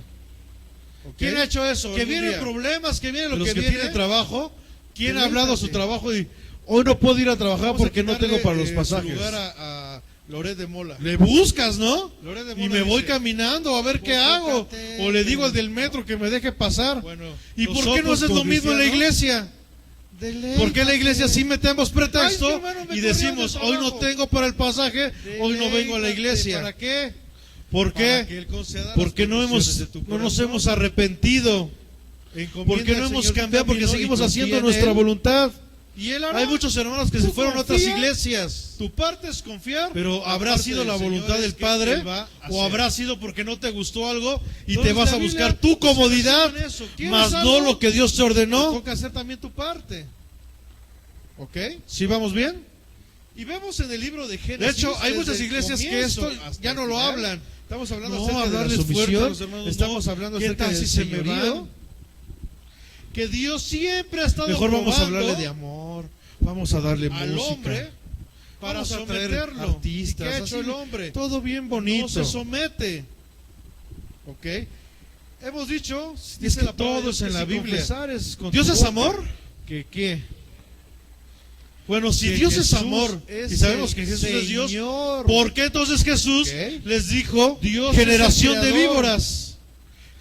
¿Ok? ¿Quién ha hecho eso? Que algún vienen día? problemas, que viene De lo los que que viene. tienen trabajo, ¿quién ha Deleítate. hablado su trabajo y hoy no puedo ir a trabajar Vamos a porque no quitarle, tengo para los su pasajes? lugar a Loret de Mola. Le buscas, ¿no? Loret de Y Mola me voy dice, caminando a ver qué "Pues, hago. fíjate, O le digo al del metro que me deje pasar. Bueno, ¿Y por qué no nosotros haces lo como mismo en la cristianos, iglesia? Deléitate. ¿Por qué en la iglesia sí metemos pretexto Ay, hermano, me y corrieron decimos, del hoy no trabajo"? tengo para el pasaje, hoy no vengo a la Deléitate. iglesia? ¿Para qué? ¿Por Para que qué? Él conceda las Porque no peticiones de tu nos corazón. hemos arrepentido. Encomienda Porque no al hemos Señor tu cambiado, porque camino y seguimos confía haciendo en nuestra Él. voluntad. Y Él hará. Hay muchos hermanos que se Tú fueron a otras confía. iglesias. Tu parte es confiar. Pero La ¿habrá parte sido del la Señor voluntad es del que Padre? Él va a ¿O hacer. habrá sido porque no te gustó algo y Entonces, te vas la a Biblia buscar tu se comodidad, resume en eso. ¿Quieres más algo? no lo que Dios te ordenó? Toca hacer también tu parte. ¿Ok? ¿Sí vamos bien? Y vemos en el libro de Génesis. De hecho, hay desde muchas el iglesias que comienzo esto hasta ya el no lo final. hablan. Estamos hablando No, acerca de la hablarles sumisión. fuerte a Los hermanos, estamos no. hablando ¿Qué acerca tal del si se me señorío? van? Que Dios siempre ha estado Mejor vamos a probando hablarle de amor, vamos a darle al música, hombre para vamos a traer someterlo. artistas, ¿Y qué ha hecho así, el hombre? todo bien bonito. No se somete. ¿Ok? Hemos dicho, Es dice que la palabra de todo Dios, es en que la si Biblia. confesar es con ¿Dios tu es boca. amor? ¿Que qué? Bueno, si Que Dios es Jesús amor es y sabemos el que Jesús es Dios, Señor. ¿por qué entonces Jesús ¿Ok? les dijo Dios generación es el de creador. víboras,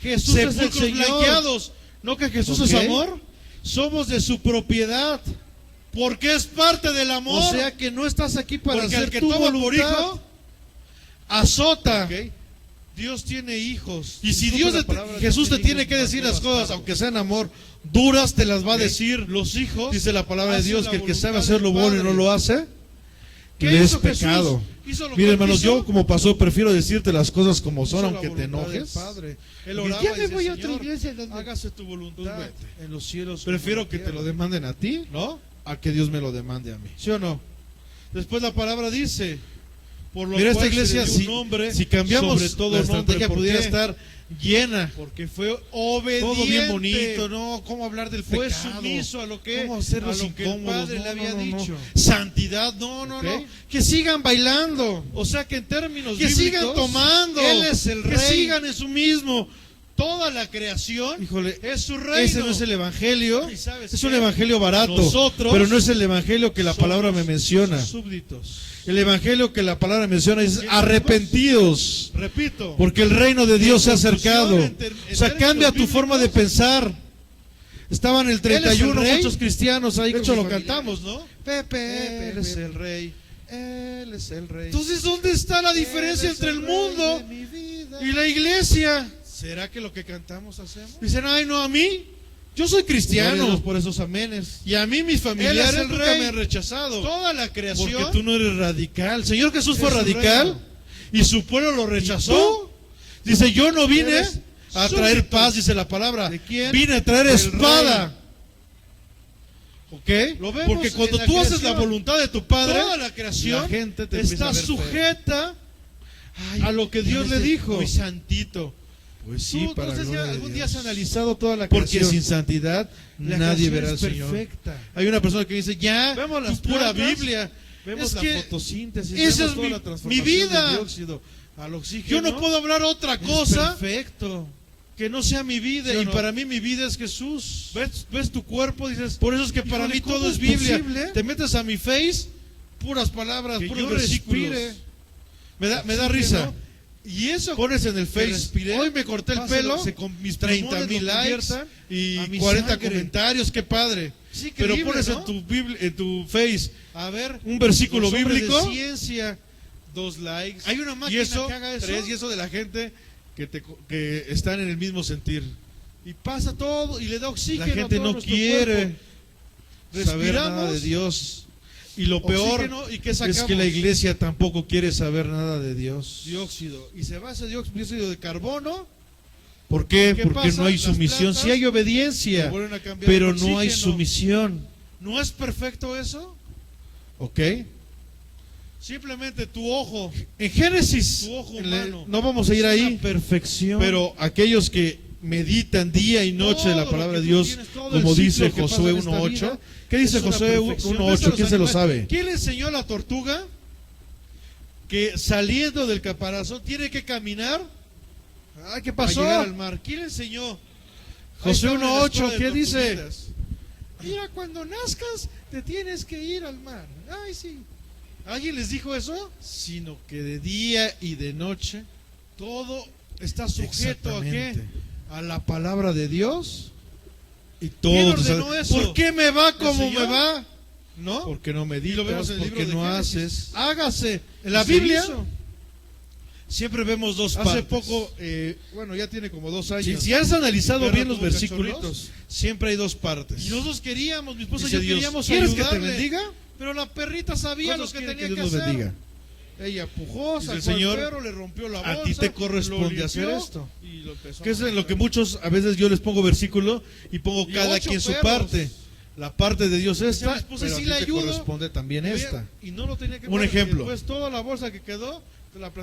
Jesús es el sepulcros Señor. blanqueados? ¿No que Jesús ¿Ok? es amor? Somos de su propiedad. Porque es parte del amor. O sea que no estás aquí para porque hacer al que tu toma por voluntad. hijo, azota. ¿Ok? Dios tiene hijos. Y si Dice Dios la te- palabra que Jesús te tiene hijos que decir más las cosas, bastardos. aunque sean amor, duras te las va a ¿Ok? decir. Los hijos. Dice la palabra de hacen Dios la que el que sabe voluntad hacer lo del bueno y no Padre. lo hace, ¿Qué le es hizo Jesús? pecado. Hizo lo Mira, que hermanos, quiso. yo como pastor prefiero decirte las cosas como son, Hizo la aunque te voluntad del enojes. Padre. Él Porque oraba ya y me decía, voy a otra "Señor, iglesia donde- hágase tu voluntad Pues vete. en los cielos. Prefiero como que en la te lo tierra". demanden a ti, ¿No? a que Dios me lo demande a mí. ¿Sí o no? Después la palabra dice, por lo Mira, esta cual se le iglesia, dio si, un nombre si cambiamos sobre todo la nombre, estrategia, ¿por pudiera qué? estar llena. Porque fue obediente. Todo bien bonito, ¿no? ¿Cómo hablar del Fue pecado? sumiso a lo que, ¿Cómo hacerlos a lo que el incómodos? Padre No, le había no, no, no. dicho. Santidad, no, no, ¿Ok? no. Que sigan bailando. O sea que en términos Que bíblicos, sigan tomando. Él es el que rey. sigan en su mismo. Toda la creación Híjole, es su reino. ese no es el evangelio. ¿Y sabes Es qué? un evangelio barato. Nosotros pero no es el evangelio que la somos palabra me menciona. Súbditos. El evangelio que la palabra menciona es ¿Qué arrepentidos. Repito. Porque el reino de Dios se ha acercado. En O sea, cambia tu términos forma de bíblicos, pensar. Estaban el 31 rey. muchos cristianos ahí De con hecho, sus lo familiares. cantamos, ¿no? Pepe, Él es el rey. Él es el rey. Entonces, ¿dónde está la diferencia Él es entre el rey mundo de mi vida. y la iglesia? ¿Será que lo que cantamos hacemos? Dicen, ay, no, a mí. Yo soy cristiano. Cristiano. Por esos amenes. Y a mí mis Él familiares es el nunca rey. me han rechazado. Toda la Porque creación. tú no eres radical. Señor Jesús fue Es su radical reino. y su pueblo lo rechazó. Dice, yo no vine Eres a traer súbdito. paz, dice la palabra. ¿De quién? Vine a traer Del espada. ¿Ok? Lo vemos Porque en cuando la tú haces la creación. voluntad de tu Padre, Toda la creación la gente te empieza está a ver feo. sujeta Ay, a lo que Dios eres le de- dijo. muy santito. Pues sí, Tú, para no sé si gloria de algún día Dios. has analizado toda la Porque creación. sin santidad La nadie creación verá al es Señor. perfecta. Hay una persona que dice, ya, Vemos las tu pura plantas, Biblia. vemos Es la que fotosíntesis, esa vemos es toda mi- la transformación mi vida. del dióxido al oxígeno. Yo no puedo hablar otra Es cosa perfecto. que no sea mi vida. ¿Sí o Y no? para mí mi vida es Jesús. ¿Ves tu cuerpo? Dices, Por eso es que para híjole, mí ¿cómo todo es es Biblia. posible? Te metes a mi face, puras palabras, que puros yo versículos. respire. Me da Oxígeno. risa. Y eso Pones en el que Face, respiré, hoy me corté el pasa, pelo, mis 30,000 pulmones lo likes conviertan y a mi 40 sangre. comentarios, qué padre. Sí, Pero increíble, pones ¿no? en tu Biblia, en tu Face A ver, un versículo los hombres bíblico. de ciencia, 2 likes. Hay una y máquina eso, que haga eso. 3, Y eso de la gente que están en el mismo sentir. y pasa todo y le da oxígeno. La gente a todo no nuestro quiere cuerpo. saber nada de Respiramos, Dios. Y lo peor oxígeno, ¿y qué es sacamos? que la iglesia tampoco quiere saber nada de Dios. Dióxido. Y se va ese dióxido de carbono. ¿Por qué? ¿Qué Porque pasa? no hay Las sumisión. plantas Sí hay obediencia, lo vuelven a cambiar pero en no hay oxígeno. sumisión. ¿No es perfecto eso? ¿Ok? Simplemente tu ojo. En Génesis, Tu ojo en humano. no vamos a ir Es ahí, una perfección. pero aquellos que meditan día y noche Todo la lo palabra que de tú Dios, tienes, todo como el dice ciclo que Josué pasa en esta 1.8. vida, ¿Qué dice es una Josué perfección. 1.8? ¿Ves a los ¿Quién se lo animales? sabe? ¿Quién le enseñó a la tortuga que saliendo del caparazón tiene que caminar Ay, ¿qué para pasó? llegar al mar? ¿Quién le enseñó? Josué Ahí estaba en la 1.8, escuela de ¿qué dice? tortuguitas. Mira, cuando nazcas te tienes que ir al mar. Ay, sí. ¿Alguien les dijo eso? Sino que de día y de noche, Todo está sujeto a qué? exactamente, A la palabra de Dios. y ¿Quién todo te ordenó sabe. eso? ¿Por qué me va como Señor? me va? ¿No? Porque no Y meditas, lo vemos en el libro porque de no Génesis. haces. Hágase. En la Y se Biblia, hizo. siempre vemos dos Hace partes. poco, bueno, ya tiene como 2 años. Si has analizado Perro bien los como versículos, cachorritos. siempre hay dos partes. Y nosotros queríamos, mi esposa y Dice yo Dios, queríamos ¿quieres que te ayudarle, bendiga? pero la perrita sabía lo ¿Cuántos que quieren tenía que que Dios los hacer. bendiga? Ella pujó, Dice el sacó al Señor, perro, le rompió la bolsa. a ti te corresponde lo hacer limpió esto. y lo empezó Que es a en lo que matar. muchos, a veces yo les pongo versículo y pongo Y cada 8 quien su perros. parte. La parte de Dios Decía esta, mi esposa, pero "Y a sí ti le te ayudo". corresponde también esta. Y no lo tenía que Un comer, ejemplo. Pues toda la bolsa que quedó,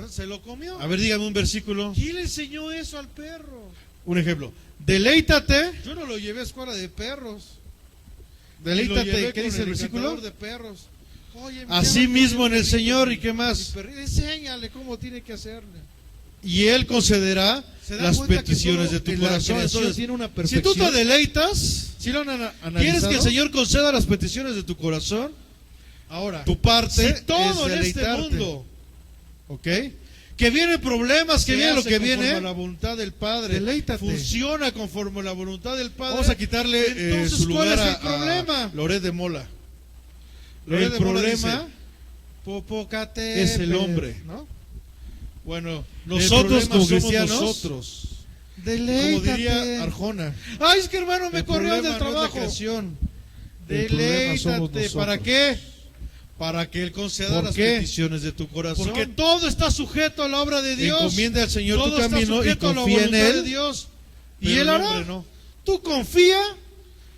se lo comió. A ver, dígame un versículo. ¿Quién le enseñó eso al perro? Un ejemplo. Deleítate. Yo no lo llevé a escuela de perros. Deleítate, ¿qué dice el versículo? De perros. Oye, Así ya no mismo en tiene el Señor, ¿y qué mi más? perrito. Enséñale cómo tiene que hacerle. Y Él concederá ¿Se dan las cuenta que peticiones todo de tu en la corazón. creación Entonces, tiene una si tú perfección? te deleitas, ¿Sí lo han analizado? quieres que el Señor conceda las peticiones de tu corazón, Ahora, tu parte si todo es en este deleitarte. mundo, ¿Ok? Que vienen problemas, que se viene lo hace que conforme viene. a la voluntad del Padre, Deleítate. funciona conforme a la voluntad del Padre. Vamos a quitarle Entonces, su ¿cuál lugar es el a problema? Loret de Mola. El Loret de Mola problema dice, Popocatépetl, es el hombre. ¿no? bueno, El nosotros problema como somos cristianos, nosotros. como diría Deleítate. Arjona, Ay, es que hermano me el corrió problema del no es la trabajo. creación, el problema somos Deleítate. nosotros. ¿Para qué? Para que Él conceda ¿Por las qué? peticiones de tu corazón. Porque todo está sujeto a la obra de Dios. Encomienda al Señor Todo tu está camino y sujeto a la confía en voluntad de Él. Dios. Y Pero Él el hará. hombre no. Tú confía.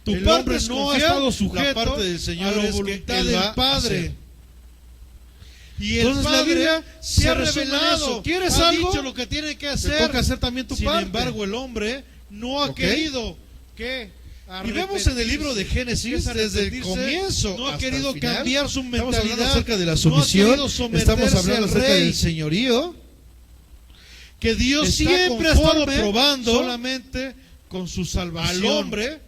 Tu El parte hombre es no ha confiar, estado la sujeto parte del Señor a la es que voluntad Él del va a Padre. hacer. Y el Entonces, la Padre Biblia se ha resume en revelado. eso. ¿Quieres ha algo? dicho lo que tiene que Te hacer. toca hacer también tu Sin parte. embargo, el hombre no ha ¿Ok? querido que Y vemos en el libro de Génesis, desde el comienzo no ha hasta querido el final, cambiar su estamos hablando mentalidad, acerca de la no ha sumisión, querido someterse estamos hablando al acerca rey. del señorío, Que Dios Está siempre ha estado conforme probando solamente con su salvación. al hombre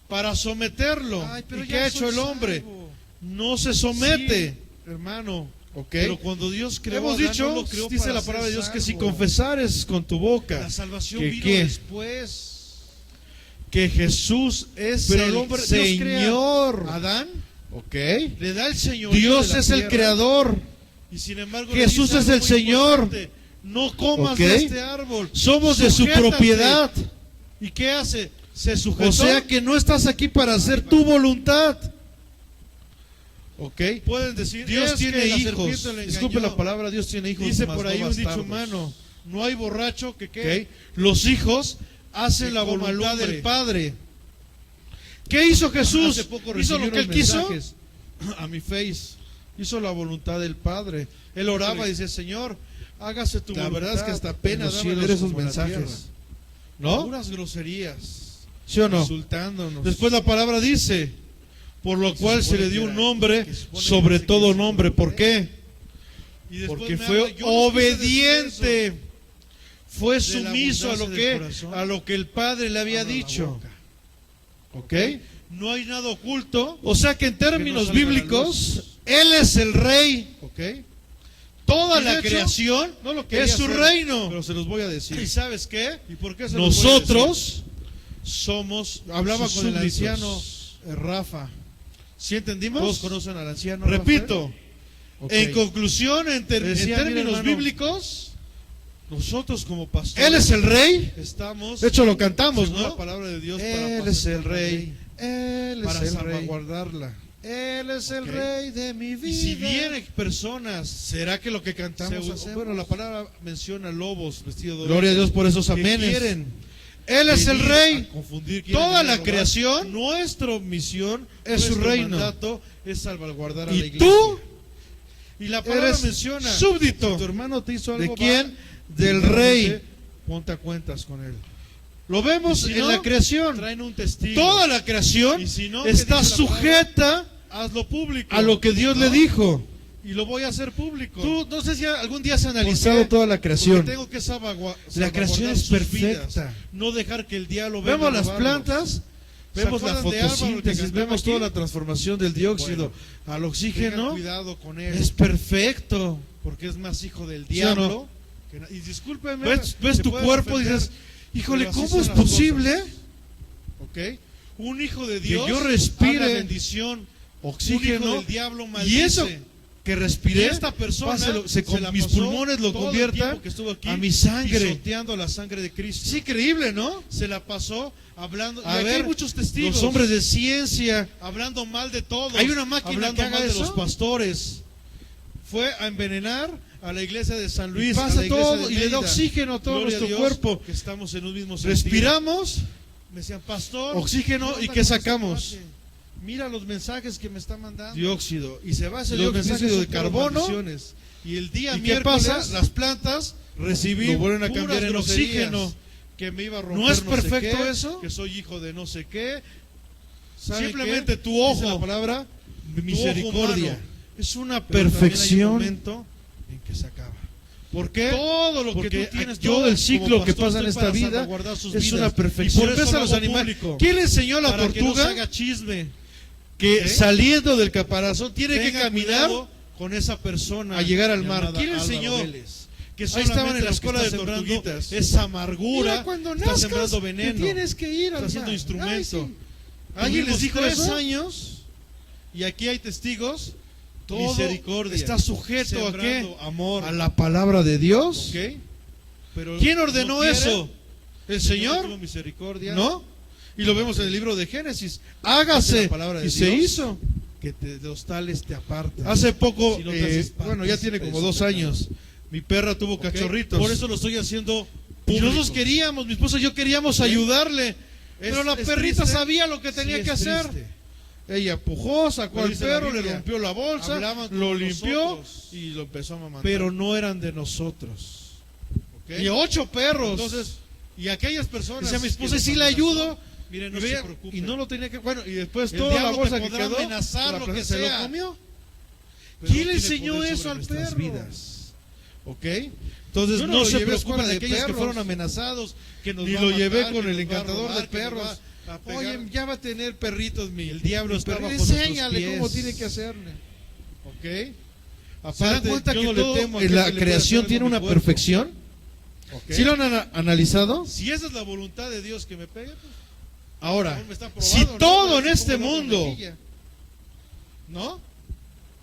para someterlo. Ay, pero ¿Y ya qué ha soy hecho el hombre? salvo. No se somete. Sí, hermano, ¿ok? Pero cuando Dios creó Hemos a Adán, dicho, no lo creó dice para la palabra de ser Dios, que si salvo. confesares con tu boca La salvación que vino ¿qué? después. que Jesús es Pero el el hombre, Dios crea Señor, a Adán, ¿ok? le da el Señor. Dios es el creador. Y sin embargo, Jesús le dice es algo el muy Señor. importante: no comas ¿Ok? de este árbol. Somos de su Sujétate. propiedad. ¿Y qué hace? Se sujetó. O sea que no estás aquí para hacer tu voluntad. ¿Ok? pueden decir, Dios es tiene que la hijos. serpiente le Disculpe engañó. la palabra, Dios tiene hijos. Dice mas por no ahí un dicho bastardos. humano: no hay borracho que ¿Ok? quede. Los hijos hacen Que la coma al voluntad hombre. del Padre. ¿Qué hizo Jesús? Hace poco ¿Hizo recibí lo que él unos quiso? mensajes a mi face. Hizo la voluntad del Padre. Él oraba y decía: Señor, hágase tu La voluntad. verdad es que hasta pena en los da cielos leer esos como en la tierra. mensajes. ¿No? Puras groserías. ¿Sí o no? Insultándonos. Después la palabra dice, por lo cual se le dio un nombre que supone sobre que todo se nombre. ¿Por qué? Y después Porque me fue habla, yo no quise decir obediente, eso. fue De la sumiso a lo abundancia del que corazón, a lo que el Padre le había abra la dicho. boca. ¿Ok? No hay nada oculto. O sea que en términos salga a la bíblicos, luz. Él es el rey. ¿Ok? Toda Y de la hecho, creación no lo quería es su hacer, reino. Pero se los voy a decir. ¿Y sabes qué? ¿Y por qué se los voy a decir? Nosotros somos Hablaba sus con el súbditos. anciano Rafa. ¿Sí entendimos? ¿Todos conocen al anciano? Repito, Rafael? Ok. en conclusión, en Decía, mira, términos hermano, bíblicos, nosotros como pastores Él es el rey. estamos De hecho, lo cantamos, según ¿no? la palabra de Dios para Él es el apacentar la rey. ley, Él para es el rey. salvaguardarla. Él es el Ok. rey de mi vida. Y si vienen personas, ¿será que lo que cantamos hacemos? bueno, la palabra menciona lobos vestidos de Gloria a Dios por esos que amenes. quieren Él es el venir rey. a confundir, quieren Toda venir a la robar. creación Nuestra misión es su nuestro reino. mandato es salvaguardar a la Y iglesia. tú Y la palabra eres menciona: súbdito. si tu hermano te hizo algo, ¿De quién? va, Del primeramente, rey. Ponte a cuentas con él. Lo vemos Y si en no, la creación. Traen un testigo. Toda la creación Y si no, ¿qué está dice la sujeta Hazlo público. a lo que Dios le ¿no? dijo. Y lo voy a hacer público. Tú no sé si algún día has ¿Por analizado qué? toda la creación. Porque tengo que La creación es sus perfecta. vidas. No dejar que el diablo venga Vemos a las robarlos. plantas, ¿Se vemos la acuerdan de Álvaro, el que fotosíntesis, cantaba vemos aquí? toda la transformación del dióxido al Tengan oxígeno. cuidado con él. Es perfecto. Porque es más hijo del ¿Sí o diablo. no? Y discúlpeme. Ves se tu pueden cuerpo y ofender, dices, híjole, pero así ¿cómo son es las posible? cosas. ¿Ok? Un hijo de Que Dios yo respire habla bendición. Un hijo oxígeno del diablo maldice. y eso que respiré, esta persona mis pulmones lo conviertan a mi sangre. Pisoteando la sangre de Cristo. Es increíble, ¿no? Se la pasó hablando. A y aquí ver, hay muchos testigos. los hombres de ciencia, hablando mal de todos. hay una máquina hablando que haga mal de eso. los pastores. Fue a envenenar a la iglesia de San Luis. Y a pasa la iglesia todo de y le da Mérida. oxígeno a todo Gloria nuestro Dios, cuerpo. que estamos en un mismo sentido. Respiramos Me decían, pastor, oxígeno, ¿qué onda ¿y con qué ese sacamos? cuate? Mira los mensajes que me está mandando. dióxido, y se va ese Los dióxido mensajes de son puras carbono. maldiciones. Y el día ¿Y qué miércoles pasa? las plantas recibí Lo vuelven a puras cambiar en groserías, oxígeno. que me iba a romper ¿No es sé perfecto qué, eso? que soy hijo de no sé qué. ¿Saben Simplemente qué? tu Dice la ojo, palabra tu misericordia. ojo humano, es una Perfección. Hay un momento en que se acaba. ¿Por qué? Todo lo Porque que tú tienes, todo el ciclo que pasa en esta vida salvaguardar sus es vidas. una perfección. Y por eso Ves a lo los hago animales. público, ¿Quién le enseñó a la para que no se tortuga haga chisme? que ¿Ok? saliendo del caparazón tiene que Tenga caminar cuidado con esa persona a llegar al mar? llamada ¿Quién le Álvaro enseñó? Vélez? Que Ahí estaban en la solamente lo que escuela está de sembrando tortuguitas. es amargura, Mira, cuando está nazcas, sembrando te veneno, tienes que ir está al haciendo mar. instrumento. Ay, sí. ¿Alguien les dijo 3 eso? años, Y aquí hay testigos. todo Misericordia. está sujeto a qué? Sembrando amor. A la palabra de Dios. ¿Ok? Pero ¿Quién ordenó no quiere, eso? ¿El no Señor? tuvo misericordia. ¿No? Y lo vemos en el libro de Génesis. Dice Hágase. la palabra de Y se Dios, hizo. que de los tales te apartas. Hace poco, Si no te haces bueno, ya tiene como 2 partícipe. años. Mi perra tuvo ¿Ok? cachorritos. Por eso lo estoy haciendo Y público. nosotros queríamos, mi esposa y yo queríamos ¿Ok? ayudarle. Pero la es perrita triste. sabía lo que tenía Sí, que es hacer. triste. Ella pujó, sacó Pero al dice la perro, le Biblia, rompió la bolsa, Hablaban como lo limpió, nosotros y lo empezó a amamantar. pero no eran de nosotros. ¿Ok? Y 8 perros. Entonces, y aquellas personas. decía mi esposa, que ¿y si nos le amenazó, ayudo? Miren, Y, no veía- se preocupen. y no lo tenía que, bueno, y después El toda la diablo bolsa te que podrá quedó, amenazar la lo que persona se sea. lo comió. Pero ¿Quién le no tiene enseñó poder eso sobre al nuestras perro? vidas. ¿Ok? Entonces Yo no, lo se llevé a preocupen escuela de de aquellos que perros. fueron amenazados, que nos Ni va a lo matar, llevé que con el nos va a encantador robar, de que nos perros. va a pegar. Oye, ya va a tener perritos El diablo está perro. bajo nuestros Enséñale pies. cómo tiene que hacerle. ¿Ok? ¿Se dan Aparte, cuenta yo que no le todo temo a en aquel la que le puede creación hacer tiene algo a una mi cuerpo. perfección? ¿Ok? ¿Sí lo han analizado? Si esa es la voluntad de Dios que me pegue, pues, Ahora, aún me está probando, si ¿no? todo en Así este como la otra mundo mejilla. ¿No?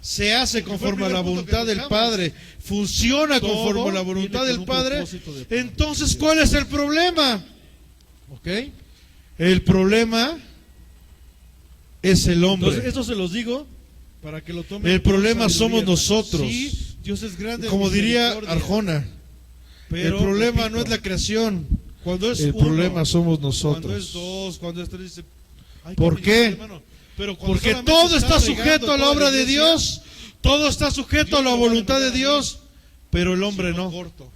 se hace Porque fue el conforme a la primer punto voluntad que del tocamos. Padre, funciona Todo conforme a la voluntad tiene del un Padre, propósito de parte entonces de Dios. ¿cuál es el problema? ¿Ok? El problema es el hombre. Entonces, esto se los digo para que lo tomen. El con problema sabiduría, somos hermano. nosotros. Sí, Dios es grande. en Como diría misericordia, Arjona, pero, el problema repito, no es la creación, cuando es el uno, problema somos cuando es nosotros. dos, cuando es tres, dice, "Ay, ¿Por qué qué? bendición, hermano". Pero cuando Porque solamente todo está regando sujeto a la toda obra de iglesia, Dios, todo está sujeto a la Dios lo va a voluntad de mandar a mí. Dios, pero el hombre si no. corto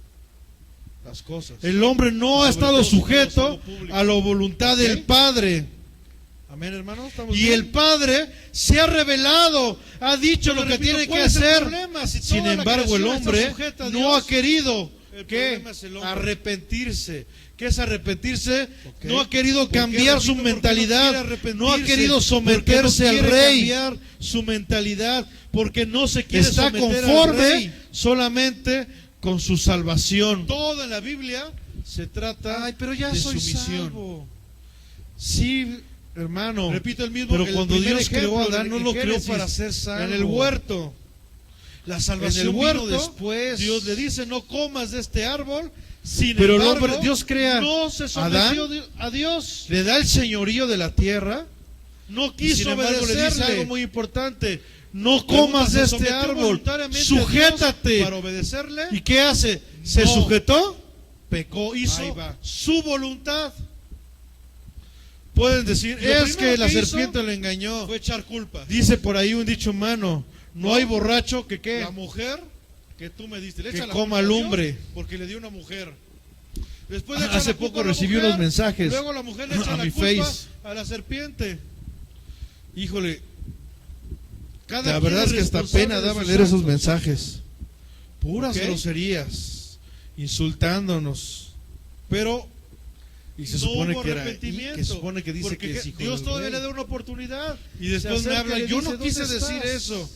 las cosas. El hombre no ha Sobre estado todo si no lo sujeto hago público. a la voluntad ¿Ok? del Padre. Amén, hermano. ¿Estamos Y bien? el Padre se ha revelado, ha dicho Pero lo que repito, tiene que ¿cuál es el hacer. problema? Si Sin toda la embargo, el creación está hombre sujeta a no Dios, ha querido el ¿qué? problema es el hombre. Arrepentirse. ¿Qué es arrepentirse? Ok. No ha querido ¿Por qué, cambiar su repito, por qué no quiere mentalidad, arrepentirse? no ha querido ¿Por qué no someterse al quiere rey. cambiar su mentalidad? Porque no se quiere Está someter al conforme rey. solamente con su salvación. Todo en la Biblia se trata Ay, pero ya de soy sumisión. salvo. Sí, hermano. Repito el mismo. Pero el cuando primer Dios creó a ejemplo Adán, no en lo creó Génesis, para ser salvo. En el huerto. La salvación En el huerto, vino después. Dios le dice, no comas de este árbol. Sin Pero el embargo, hombre, Dios crea no se Adán, sometió a Dios. le da el señorío de la tierra. No Y quiso sin embargo le dice obedecerle. algo muy importante: no comas ¿Se de este sometió árbol, voluntariamente a sujétate. Dios para obedecerle? ¿Y qué hace? ¿Se No. sujetó? Pecó, Ahí hizo va. su voluntad. Pueden decir, Lo es primero que la que hizo serpiente le engañó. Fue echar culpa. Dice por ahí un dicho humano: no hay borracho que qué. La mujer que tú me diste, le Que echa la coma culpa a Dios lumbre. porque le dio una mujer. Después le echa Hace la culpa poco a la recibí mujer, unos mensajes Luego la mujer le echa a la mi culpa Face. a la serpiente. Híjole, Cada la quien verdad es que hasta responsable pena de daba sus leer esos actos. mensajes. Puras ¿Ok? groserías, insultándonos. Pero Y se no supone hubo que era, arrepentimiento, que supone que dice porque que es hijo Dios del todavía rey. le da una oportunidad. Y después Se me acerca habla, y le yo dice, no quise ¿dónde decir estás? eso.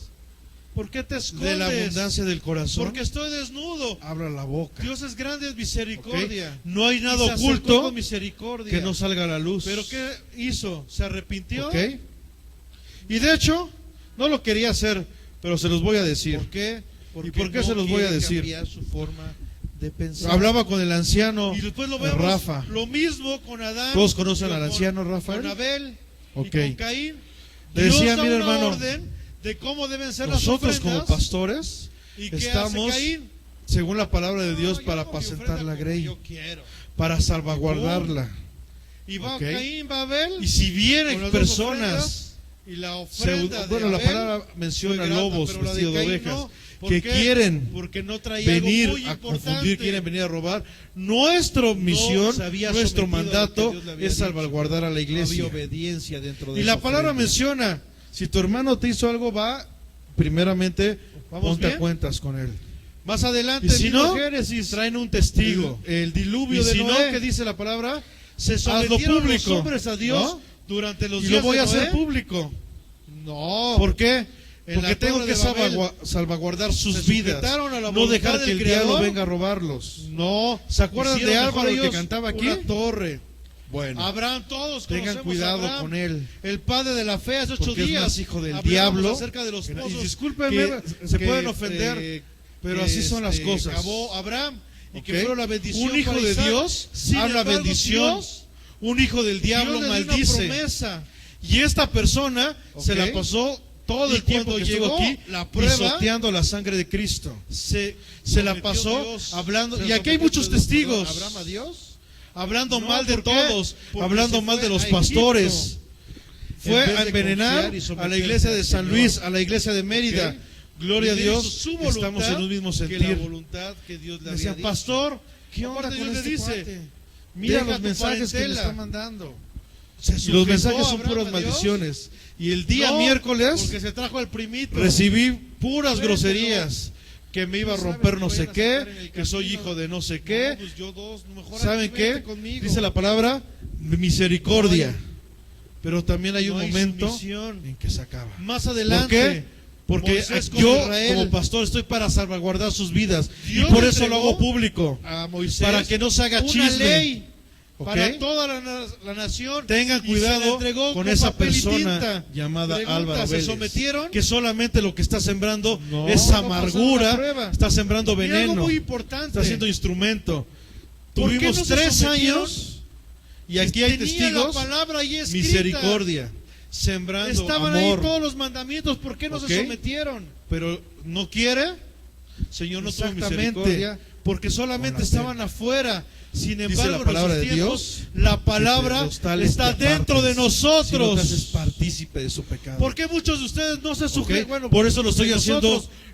¿Por qué te escondes? De la abundancia del corazón, Porque estoy desnudo. habla la boca. Dios es grande, es misericordia. ¿Ok? No hay Y nada se acercó oculto con misericordia. que no salga a la luz. ¿Pero qué hizo? ¿Se arrepintió? ¿Ok? Y de hecho, no lo quería hacer pero se los voy a decir. ¿Por qué? ¿Y por qué se los voy a quiere decir? cambiar su forma de pensar. Hablaba con el anciano Y después lo vemos Rafa. lo mismo con Adán. ¿Todos conocen y al con- anciano Rafael? Con Abel Ok. y con Caín. Decía, Dios da mira, una hermano, orden de cómo deben ser nosotros las como ofrendas. pastores ¿Y qué estamos, hace Caín? según la palabra de Dios, No, yo para hago mi apacentar ofrenda la como grey, yo quiero. para salvaguardarla. Y va Ok. Caín, va Abel. Y si con vienen las dos personas, ofrendas, y la ofrenda bueno, de la Abel palabra menciona fue grata, lobos pero la de vestidos de Caín ovejas, no. ¿Por que qué? quieren Porque no traía venir algo muy a importante. confundir, quieren venir a robar. Nuestra misión, se había nuestro sometido a lo que mandato Dios le había es dicho. salvaguardar a la No había iglesia. obediencia dentro de Y la esa palabra ofrenda. menciona, si tu hermano te hizo algo, va, primeramente, ¿Vamos ponte bien? a cuentas con él. Más adelante, Y si en no, Génesis, traen un testigo. el diluvio Y de si Noé, no, ¿qué dice la palabra? se hazlo sometieron los público, hombres a Dios ¿no? durante los Y días lo voy de a hacer Noé. público. No. ¿Por qué? En Porque la tengo torre que de Babel salvaguardar sus se vidas. sujetaron a la No dejar voluntad que el del diablo Creador. venga a robarlos. No. ¿Se acuerdan de Hicieron mejor Álvaro el que ellos cantaba aquí? una torre. Bueno, Abraham, todos tengan conocemos cuidado a Abraham, con él. el padre de la fe hace 8 Porque es días. más hijo del Hablamos diablo. acerca de los Y pozos discúlpenme, que, se que, pueden ofender, pero que, así son las cosas. Cavó Abraham y ¿Ok? que fueron la bendición Un hijo para de Isaac. Dios Sin habla embargo, bendición. Dios, Un hijo del diablo Dios le dio una maldice. promesa. Y esta persona ¿Ok? se la pasó todo Y el tiempo cuando que estuvo llegó aquí la prueba, pisoteando la sangre de Cristo. Se La sometió pasó Dios, hablando, se y aquí hay sometió muchos Dios, testigos, Abraham a Dios. hablando No, mal de ¿por qué? todos, Porque hablando se mal fue de los a pastores. En Fue vez a de envenenar confiar y a la someterse iglesia de al San Señor. Luis, a la iglesia de Mérida. ¿Ok? Gloria a Y él hizo Dios, su voluntad estamos en un mismo que la sentir. voluntad que Dios le Me había decían, dicho. pastor, ¿qué onda Aparte, con Dios este le dice, cuate? Mira deja los tu mensajes que le parentela. está mandando. Se Y los sujetó mensajes son Abraham puras a Dios. maldiciones. Y el día No, miércoles porque se trajo al primito. recibí puras Vete, groserías. Que me iba a Tú sabes romper que no vayan sé a sacar qué, en el que soy camino. hijo de no sé No, qué. pues yo dos, mejor ¿Saben aquí vente qué? conmigo. Dice la palabra misericordia. Pero también hay un No hay momento sumisión. en que se acaba. Más ¿Por adelante. qué? Porque Moisés con yo Israel. como pastor estoy para salvaguardar sus vidas. Dios Y por le eso lo entregó hago público. a Moisés Para que no se haga una chisme. ley ¿Ok? para toda la nación. Tengan y se la cuidado entregó con esa papel y persona tinta. llamada Pregunta, Álvaro ¿se Vélez, sometieron? que solamente lo que está sembrando No, es no pasaron la amargura, prueba. está sembrando Y algo veneno, muy importante. está siendo instrumento. ¿Por qué Tuvimos no se 3 sometieron? años y aquí hay Tenía testigos, la palabra ahí escrita. misericordia, sembrando Estaban amor, ahí todos los mandamientos. ¿Por qué no ¿Ok? se sometieron? pero no quiere, Señor no tuvo Exactamente, misericordia, porque solamente con la estaban afuera. Sin Dice embargo, la palabra en de nuestros Dios, tiempos, la palabra los tales está te dentro de apartes, nosotros. si no te haces partícipe de su pecado. ¿Por qué muchos de ustedes no se sujetan? ¿Ok? Bueno, Por eso lo estoy nosotros haciendo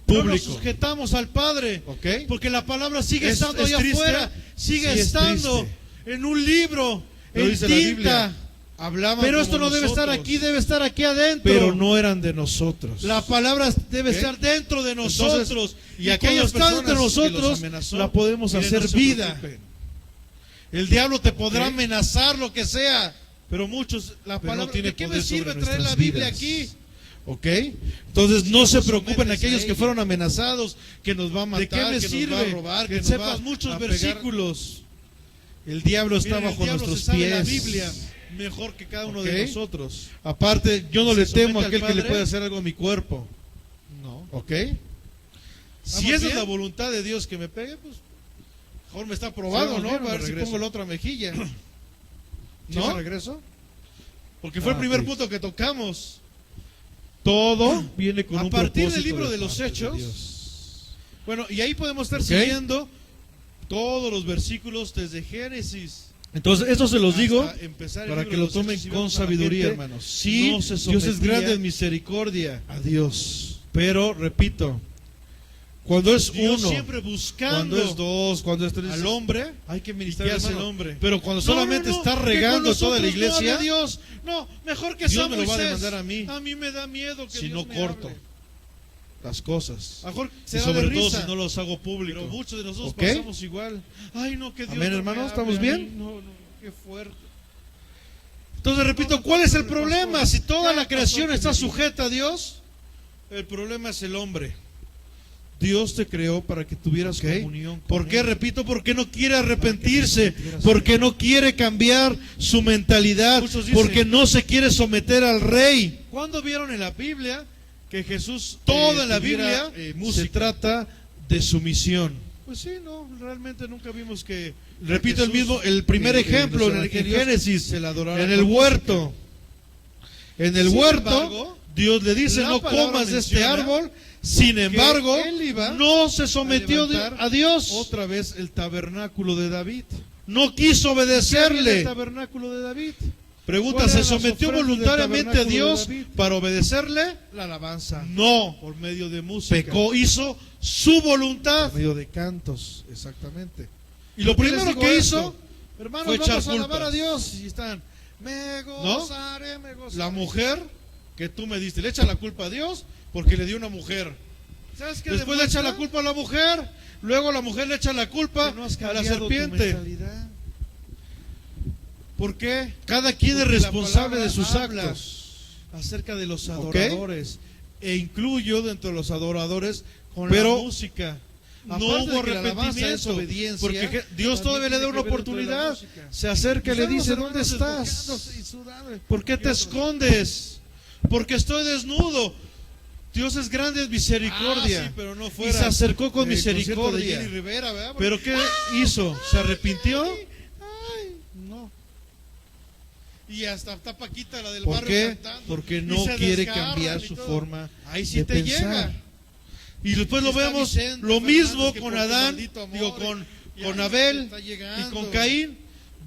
no nos público. sujetamos al Padre. ¿Ok? Porque la palabra sigue ¿Es- estando es allá triste? afuera. Sigue Sí, es estando triste. en un libro, Pero en dice la tinta. Biblia, hablaban Pero como esto no debe estar nosotros, aquí, debe estar aquí adentro. pero no eran de nosotros. La palabra debe ¿Ok? estar dentro de nosotros. Entonces, y y aquellos aquellas que están entre personas que los nosotros amenazó, la podemos miren, hacer no se vida. preocupen. El diablo te podrá ¿Ok? amenazar, lo que sea. Pero muchos, la Pero palabra, no tiene ¿de qué me poder sirve sobre traer la nuestras Biblia vidas. aquí? ¿Ok? Entonces no se no preocupen sometes a aquellos que ella. fueron amenazados, que nos va a matar, ¿De qué me que sirve nos va a robar, que que nos sepas va muchos a pegar? versículos? El diablo está Miren, el bajo diablo nuestros se sabe pies. la Biblia mejor que cada uno ¿Ok? de nosotros. Aparte, yo no ¿Se le temo a somete aquel al que le Padre? puede hacer algo a mi cuerpo. No. ¿Ok? Si ¿Vamos esa es bien? la voluntad de Dios que me pegue, pues mejor me está probando, Sí, ¿no? vamos bien, A ver me si regreso. pongo la otra mejilla. ¿Sí ¿No? me regreso? Porque fue el Ah, primer ok. punto que tocamos. Todo viene con A un partir del propósito libro de los parte de Hechos, Dios. Bueno, y ahí podemos estar ¿Ok? siguiendo todos los versículos desde Génesis. Entonces, eso se los digo hasta empezar el para libro que de lo los tomen Hechos y con vemos a la sabiduría, gente hermanos. Sí, no se Dios es sometía grande en misericordia. a Dios. Pero, repito, cuando es Dios uno, siempre buscando cuando es dos, cuando es tres, al hombre, hay que ¿y ministrar qué hace hermano. el hombre? Pero cuando solamente No, está que regando con toda la nosotros no iglesia, hable Dios. No, mejor que Dios sea me lo va a Moisés. demandar a mí. A mí me da miedo que si Dios no me corto hable. las cosas. Mejor Y se da sobre de todo risa. si no los hago público. Pero muchos de nosotros ¿Ok? pasamos igual. Ay, no, que Dios Amén, no me hermanos, hable ¿estamos a mí. bien? No, qué fuerte. Entonces repito, ¿cuál es el problema? Si toda la creación está sujeta a Dios, el problema es el hombre. Dios te creó para que tuvieras ¿Ok? comunión con ¿Por qué? Él. Repito, porque no quiere arrepentirse, Para que te sintieras porque no quiere cambiar su mentalidad, Muchos dicen- porque no se quiere someter al rey. ¿Cuándo vieron en la Biblia que Jesús todo en la tuviera, Biblia se música. trata de sumisión. Pues sí, no, realmente nunca vimos que Repito Jesús, el primer ejemplo los en evangelios Génesis, se le adorara en el con huerto. En el Sin huerto, embargo, Dios le dice, la no palabra comas de este menciona árbol. Sin embargo, él iba no se sometió levantar a Dios. otra vez el tabernáculo de David. No quiso ¿Qué había en el obedecerle. tabernáculo de David? Pregunta, ¿Cuáles ¿se eran las sometió ofrendas del voluntariamente a tabernáculo de Dios David? para obedecerle? La alabanza. No. Por medio de música. Pecó, hizo su voluntad. Por medio de cantos, exactamente. Y lo ¿Por qué primero les digo que esto? hizo Hermanos, fue vamos echar a alabar culpas. a Dios. Y están, me gozaré, me gozaré. La mujer que tú me diste, le echa la culpa a Dios porque le dio una mujer. ¿Sabes qué Después le demuestra? echa la culpa a la mujer, luego la mujer le echa la culpa Que no has a la cambiado tu serpiente. mentalidad. ¿Por qué? Cada quien es Porque la responsable de palabra sus habla actos. acerca de los ¿Ok? adoradores. E incluyo dentro de los adoradores con Pero la música. No Aparte hubo de que la alabanza es arrepentimiento, obediencia, porque Dios todavía le da una tiene que ver dentro de la oportunidad. música. Se acerca y le Estamos, dice, ¿dónde hermanos, estás? enfocándose y sudando. ¿Por qué te escondes? Porque estoy desnudo. Dios es grande en misericordia. Ah, sí, pero no y fuera se acercó con el concierto de misericordia. Jenny Rivera, ¿verdad? ¿Pero qué hizo? ¿Se arrepintió? Ay, no. Y hasta está Paquita, la del ¿Por barrio, qué? cantando. Porque Y no se quiere desgarran cambiar y su todo. forma Ahí sí de te pensar. llega. Y después lo Está vemos Vicente lo Fernández, mismo que con por tu Adán, maldito amor, digo, con ahí Abel está y llegando. con Caín.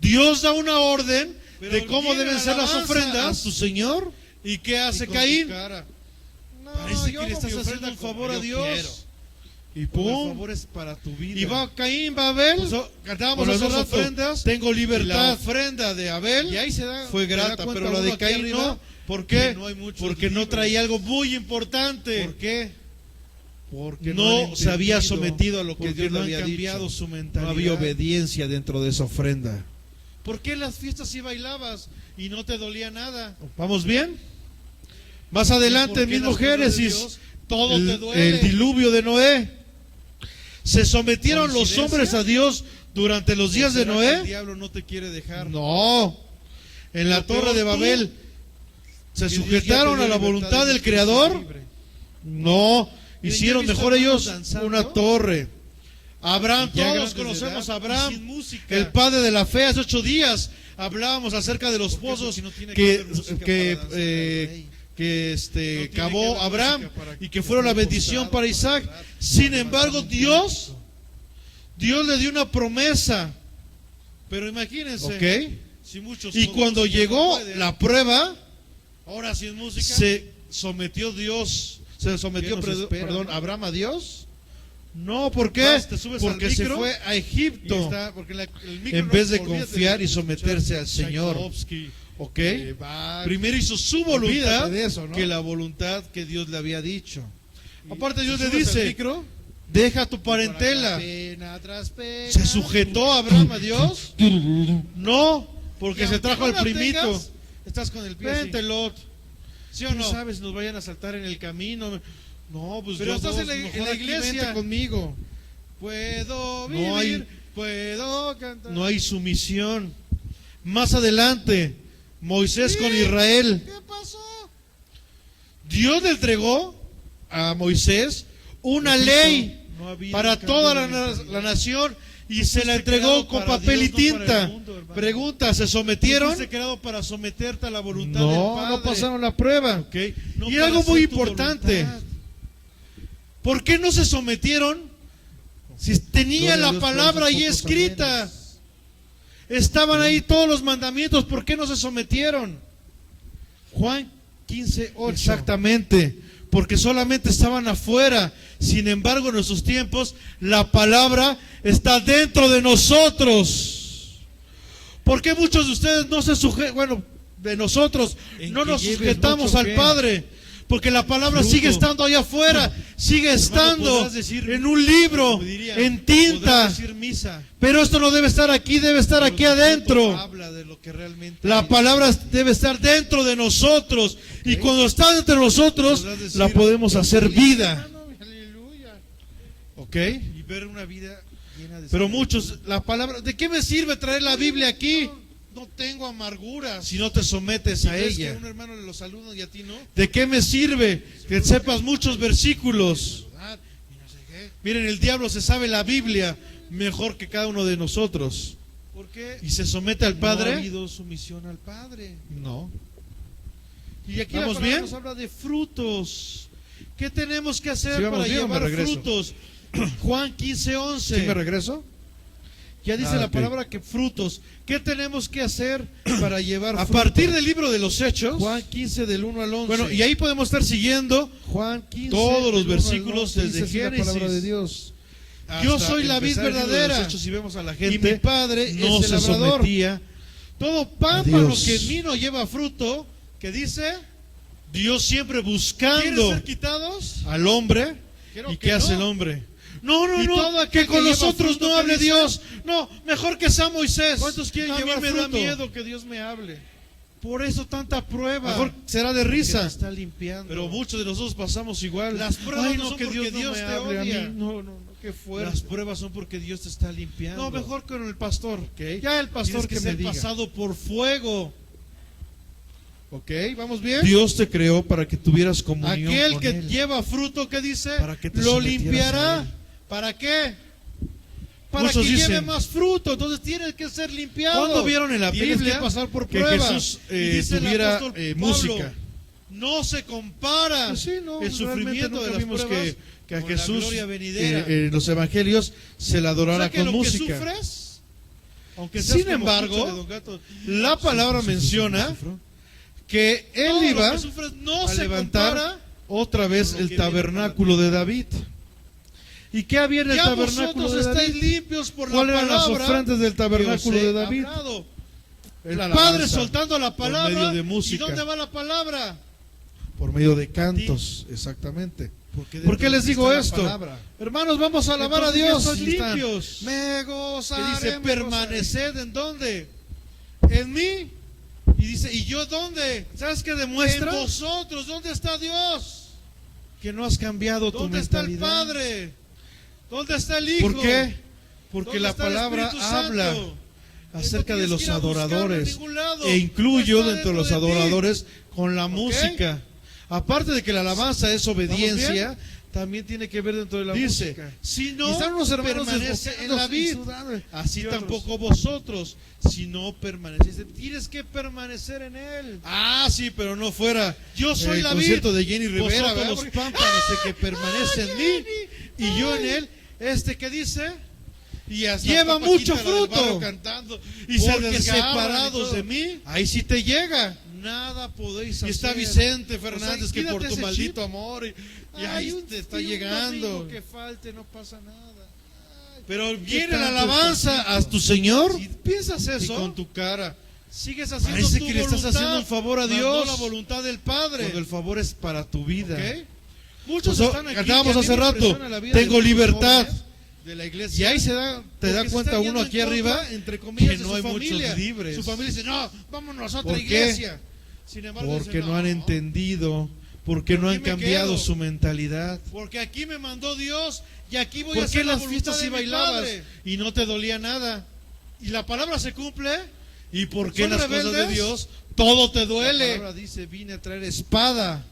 Dios da una orden Pero de cómo viene deben la ser las alabanza ofrendas a su Señor. ¿Y qué Y hace con Caín? tu cara. No, Parece yo que le hago estás mi haciendo ofrenda un como favor a yo Dios. quiero. Y Porque el pum. favor es para tu vida. Y va Caín, va Abel. Pues, cantábamos Con las hace dos rato, ofrendas. tengo Y la libertad. ofrenda de Abel Y ahí se da, fue se da grata, cuenta pero la uno de aquí Caín arriba no. ¿Por qué? que no hay muchos Porque no libres. traía algo muy importante. ¿Por qué? Porque No han se había entendido, sometido a lo que porque Dios no le han había cambiado dicho. su No mentalidad. había obediencia dentro de esa ofrenda. ¿Por qué en las fiestas sí bailabas y no te dolía nada? ¿Vamos bien? Más adelante, ¿Y por qué mismo las cosas de Génesis, Dios, todo te el duele? diluvio de Noé. ¿Se sometieron los ¿Coincidencia? hombres a Dios durante los días de ¿O será que el Noé? diablo no te quiere dejar. No. En la Lo peor, torre de tú, Babel, ¿se que Dios sujetaron ya te a dio la voluntad libertad del de Creador? libre. No. Miren, Hicieron yo he visto mejor ellos hermanos danzando. una torre. Abraham, Ya todos grandes de conocemos edad a Abraham, y sin música. el padre de la fe. Hace 8 días hablábamos acerca de los ¿Por qué? pozos Porque no tiene que, haber música que, para danzar al rey. que No tiene que cavó haber Abraham música para y que fueron la estar bendición postrado, para Isaac. adorar, Sin para embargo, levantar un Dios le dio una promesa, Pero imagínense, ¿ok? si muchos Y con cuando música llegó no pueden, la prueba, ahora sin música, se sometió Dios, se sometió, ¿Qué nos espera, perdón, no? Abraham a Dios. No, ¿por qué? Vas, te subes Porque al se micro fue a y Egipto está, porque el micro en vez de olvídate confiar y escuchar someterse al Señor. Tchaikovsky, ¿Ok? Bach. Primero hizo su Olvídate voluntad de eso, ¿no? que la voluntad que Dios le había dicho. Y Aparte Dios te le subes al dice, micro, deja tu y parentela. por acá, pena tras pena. ¿Se sujetó Abraham a Dios? No, porque Y se aunque trajo no al la primito. tengas, estás con el pie así. Vente, Lot. ¿Sí o ¿Tú no? sabes si nos vayan a saltar en el camino? No, pues Pero yo estás dos, en la mejor aquí iglesia. vente conmigo. Puedo vivir, No hay- puedo cantar. No hay sumisión. Más adelante, Moisés con Israel. ¿Qué pasó? Dios le entregó a Moisés una Repito, ley no había para un cambio toda de la mentalidad. nación y Tú se la fuiste entregó creado con para papel Dios, y no para tinta. el mundo, hermano. Pregunta, ¿se Tú sometieron? fuiste creado para someterte a la voluntad del No, Padre. no pasaron la prueba. ¿Ok? No Y para algo hacer muy tu importante. voluntad. ¿Por qué no se sometieron? Si tenía Gloria a la Dios por palabra ahí esos pocos escrita. amenes. Estaban ahí todos los mandamientos. ¿Por qué no se sometieron? Juan 15:8. Exactamente. Porque solamente estaban afuera. Sin embargo, en nuestros tiempos, la palabra está dentro de nosotros. ¿Por qué muchos de ustedes no se sujetan? Bueno, de nosotros En no que nos lleves sujetamos mucho al qué. Padre. Porque la palabra Fruto. sigue estando allá afuera, sigue estando podrás decir, en un libro, como diría, en tinta. podrás decir misa. Pero esto no debe estar aquí, debe estar Pero aquí tu adentro. fruto habla de lo que realmente La hay. palabra debe estar dentro de nosotros. Y cuando está entre nosotros, Podrás decir, la podemos hacer vida. hermano, aleluya. ¿Ok? Y ver una vida llena de Pero salud. muchos, la palabra, ¿de qué me sirve traer la Biblia aquí No tengo amarguras. si no te sometes Si a ves que ella? a un hermano le lo saludan y a ti no. ¿De qué me sirve que sepas muchos versículos. ayudar, y no sé qué. Miren, el diablo se sabe la Biblia mejor que cada uno de nosotros. ¿Por qué? ¿Y se somete al No ha Padre? habido sumisión al Padre. No. Y aquí la ¿Vamos palabra bien? nos habla de frutos. ¿Qué tenemos que hacer ¿Sí vamos para bien o me llevar regreso? frutos? Juan 15:11. ¿Sí me regreso? Ya dice Ah, la ok. palabra que frutos. ¿Qué tenemos que hacer para llevar A frutos? partir del libro de los Hechos, Juan 15 del 1 al 11. bueno, y ahí podemos estar siguiendo Juan 15 todos los del 1 al versículos 11, desde dice así la Génesis. palabra de Dios. hasta Yo soy la vid empezar el libro de los verdadera. Hechos, y vemos a la Y gente mi padre no es se el labrador. sometía. Todo pámpano Dios. que en mí no lleva fruto, que dice, Dios siempre ¿quieren buscando ser quitados? al hombre. Creo ¿Y que qué hace no. el hombre? No, no, Y todo no, aquel que con que lleva nosotros fruto, no ¿qué hable dice? Dios. No, mejor que sea Moisés. ¿Cuántos quieren A mí llevar me fruto? da miedo que Dios me hable. Por eso tanta prueba. Mejor será de Que risa. te está limpiando. Pero muchos de nosotros pasamos igual. Las pruebas Ay, no no, son que porque Dios no Dios me te hable a odia. mí. No, no, no, qué fuerte. Las pruebas son porque Dios te está limpiando. No, mejor con el pastor. ¿ok? Ya el pastor Tienes que que ser me diga. Pasado por fuego. ¿Ok? ¿Vamos bien? Dios te creó para que tuvieras comunión Aquel con que Él. lleva fruto, ¿qué dice? Para que te lo sometieras a limpiará. Él. ¿Para qué? Para Muchos que dicen, lleve más fruto. Entonces tiene que ser limpiado. ¿cuándo vieron en la Tienes Biblia que pasar por que prueba. Jesús Y dice el tuviera apóstol Pablo, música? No se compara Pues sí, no, el realmente sufrimiento nunca de las vimos pruebas que a con la Jesús gloria venidera. en los evangelios se le O adorara sea que con lo música. que sufres, aunque seas Sin como embargo, Cucho de Don Gato, la palabra menciona que él todo iba lo que sufres no a se levantar compara. otra vez con lo el que viene tabernáculo para ti. de David. ¿Y qué había en el Ya tabernáculo vosotros de estáis David? limpios por la ¿Cuáles eran las palabra ofrendas del tabernáculo que os he de David? hablado. El Padre alabanza, soltando la por medio palabra. de ¿Y música. dónde va la palabra? Por medio de cantos, exactamente. Porque ¿Por qué les digo está la esto? palabra. Hermanos, vamos a alabar a Entonces Dios. ya sois Ahí están. limpios. Me Que gozaré. dice me permaneced en dónde? En mí. Y dice, ¿y yo dónde? gozaré. ¿Sabes qué demuestra? En vosotros. ¿Dónde está Dios? Que no has cambiado tu ¿Dónde está el mentalidad. Padre? ¿Dónde está el Hijo? ¿Por qué? Porque ¿Dónde la está el palabra Espíritu habla Santo? acerca No de tienes los que ir a buscarlo en adoradores ningún lado. e incluyo Está dentro de los dentro de ti. adoradores con la música. Aparte de que la alabanza es obediencia, también tiene que ver dentro de la Dice, música. si no Y están unos hermanos permanece en la desbocados y vid, sudando. así Y otros, tampoco vosotros, si no permanecéis. Tienes que permanecer en Él. Ah, sí, pero no fuera Yo soy el la vid, concierto de Jenny Rivera, vosotros ¿verdad? los Porque- pámpanos, que permanece en mí y yo en Él. ¿Qué dice? Y hasta Lleva Paquita, mucho la del barrio, fruto. cantando y se Porque desgarran separados y todo. de mí, Ahí sí te llega. nada podéis Y hacer. está Vicente O sea, Fernández que por quítate tu ese maldito chip. amor y Ay, ahí te está y un llegando. domingo que falte, no pasa nada. Ay, Pero ¿qué viene la tanto alabanza estás a tu Señor Si piensas y eso, con tu cara. sigues haciendo Parece tu que le estás voluntad, haciendo un favor a mas Dios. no la voluntad del Padre. Cuando el favor es para tu vida. ¿Ok? Muchos Pues, están aquí. cantábamos que a mí hace me rato, impresiona la vida de tengo muchos libertad. jóvenes de la Y iglesia. ahí te Porque da se cuenta están uno yendo aquí en arriba contra, entre comillas, que de no su hay familia. muchos libres. Su familia dice, no, vámonos a otra ¿Por qué? iglesia. Sin embargo, Porque dicen, no han entendido, porque no Aquí han me cambiado quedo. su mentalidad. Porque aquí me mandó Dios y aquí voy a ¿Por hacer qué la las voluntad fiestas de sí mi bailabas Padre. y no te dolía nada? Y la palabra se cumple. ¿Y por qué ¿Son en las cosas de rebeldes? Dios todo te La duele? palabra dice, vine a traer espada.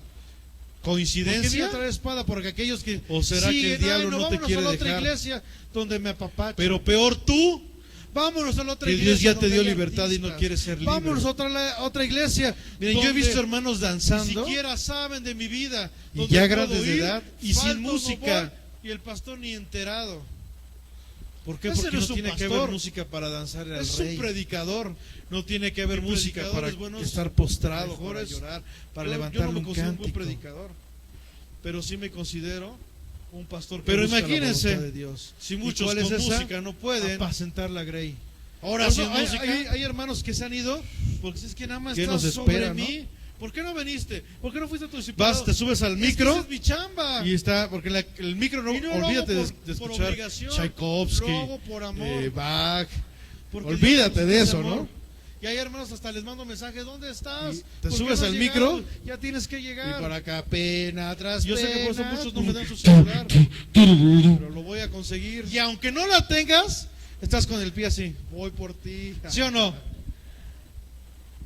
¿Por qué vine ¿Coincidencia? a traer espada? Porque aquellos que ¿O será que el diablo no te vámonos quiere a la otra dejar? iglesia donde me apapachan. Pero peor tú, Vámonos a la otra que iglesia. Dios ya te donde dio hay libertad y no artistas. quieres ser libre. Vámonos a otra iglesia. Miren, yo he donde visto hermanos ni danzando siquiera saben de mi vida. y donde ya puedo grandes de ir, edad y falto, sin no música. voy, y el pastor ni enterado. ¿Por qué? Ese Porque no no es un tiene que pastor. haber música para danzar al Es rey. un predicador. No tiene que haber Y música para predicadores buenos, estar postrado, para mejores. llorar, para Yo levantarle no me un considero un buen cántico. predicador, pero sí me considero un pastor que Pero busca la imagínense, voluntad de Dios. si ¿Y muchos cuál es con esa? música no pueden, Apacentar la grey. ahora Por sin eso hay, música, hay hermanos que se han ido porque es que nada más ¿qué estás nos sobre espera, no? mí. ¿Por qué no viniste? ¿Por qué no fuiste a tu discipulado? vas, te subes al Es que micro esa es mi chamba. y está, porque el micro no, Y no lo olvídate hago de por escuchar obligación, Tchaikovsky, lo hago por amor. Bach. Porque Olvídate Dios de es eso, amor. ¿no? Y hay hermanos, hasta les mando mensaje, ¿dónde estás? Y te ¿Por qué subes no has al llegado? micro Ya tienes que Y llegar. por acá pena tras Yo sé que por eso pena. muchos no me dan su celular, pero lo voy a conseguir. Y aunque no la tengas, Estás con el pie así. voy por ti. ¿Sí o no?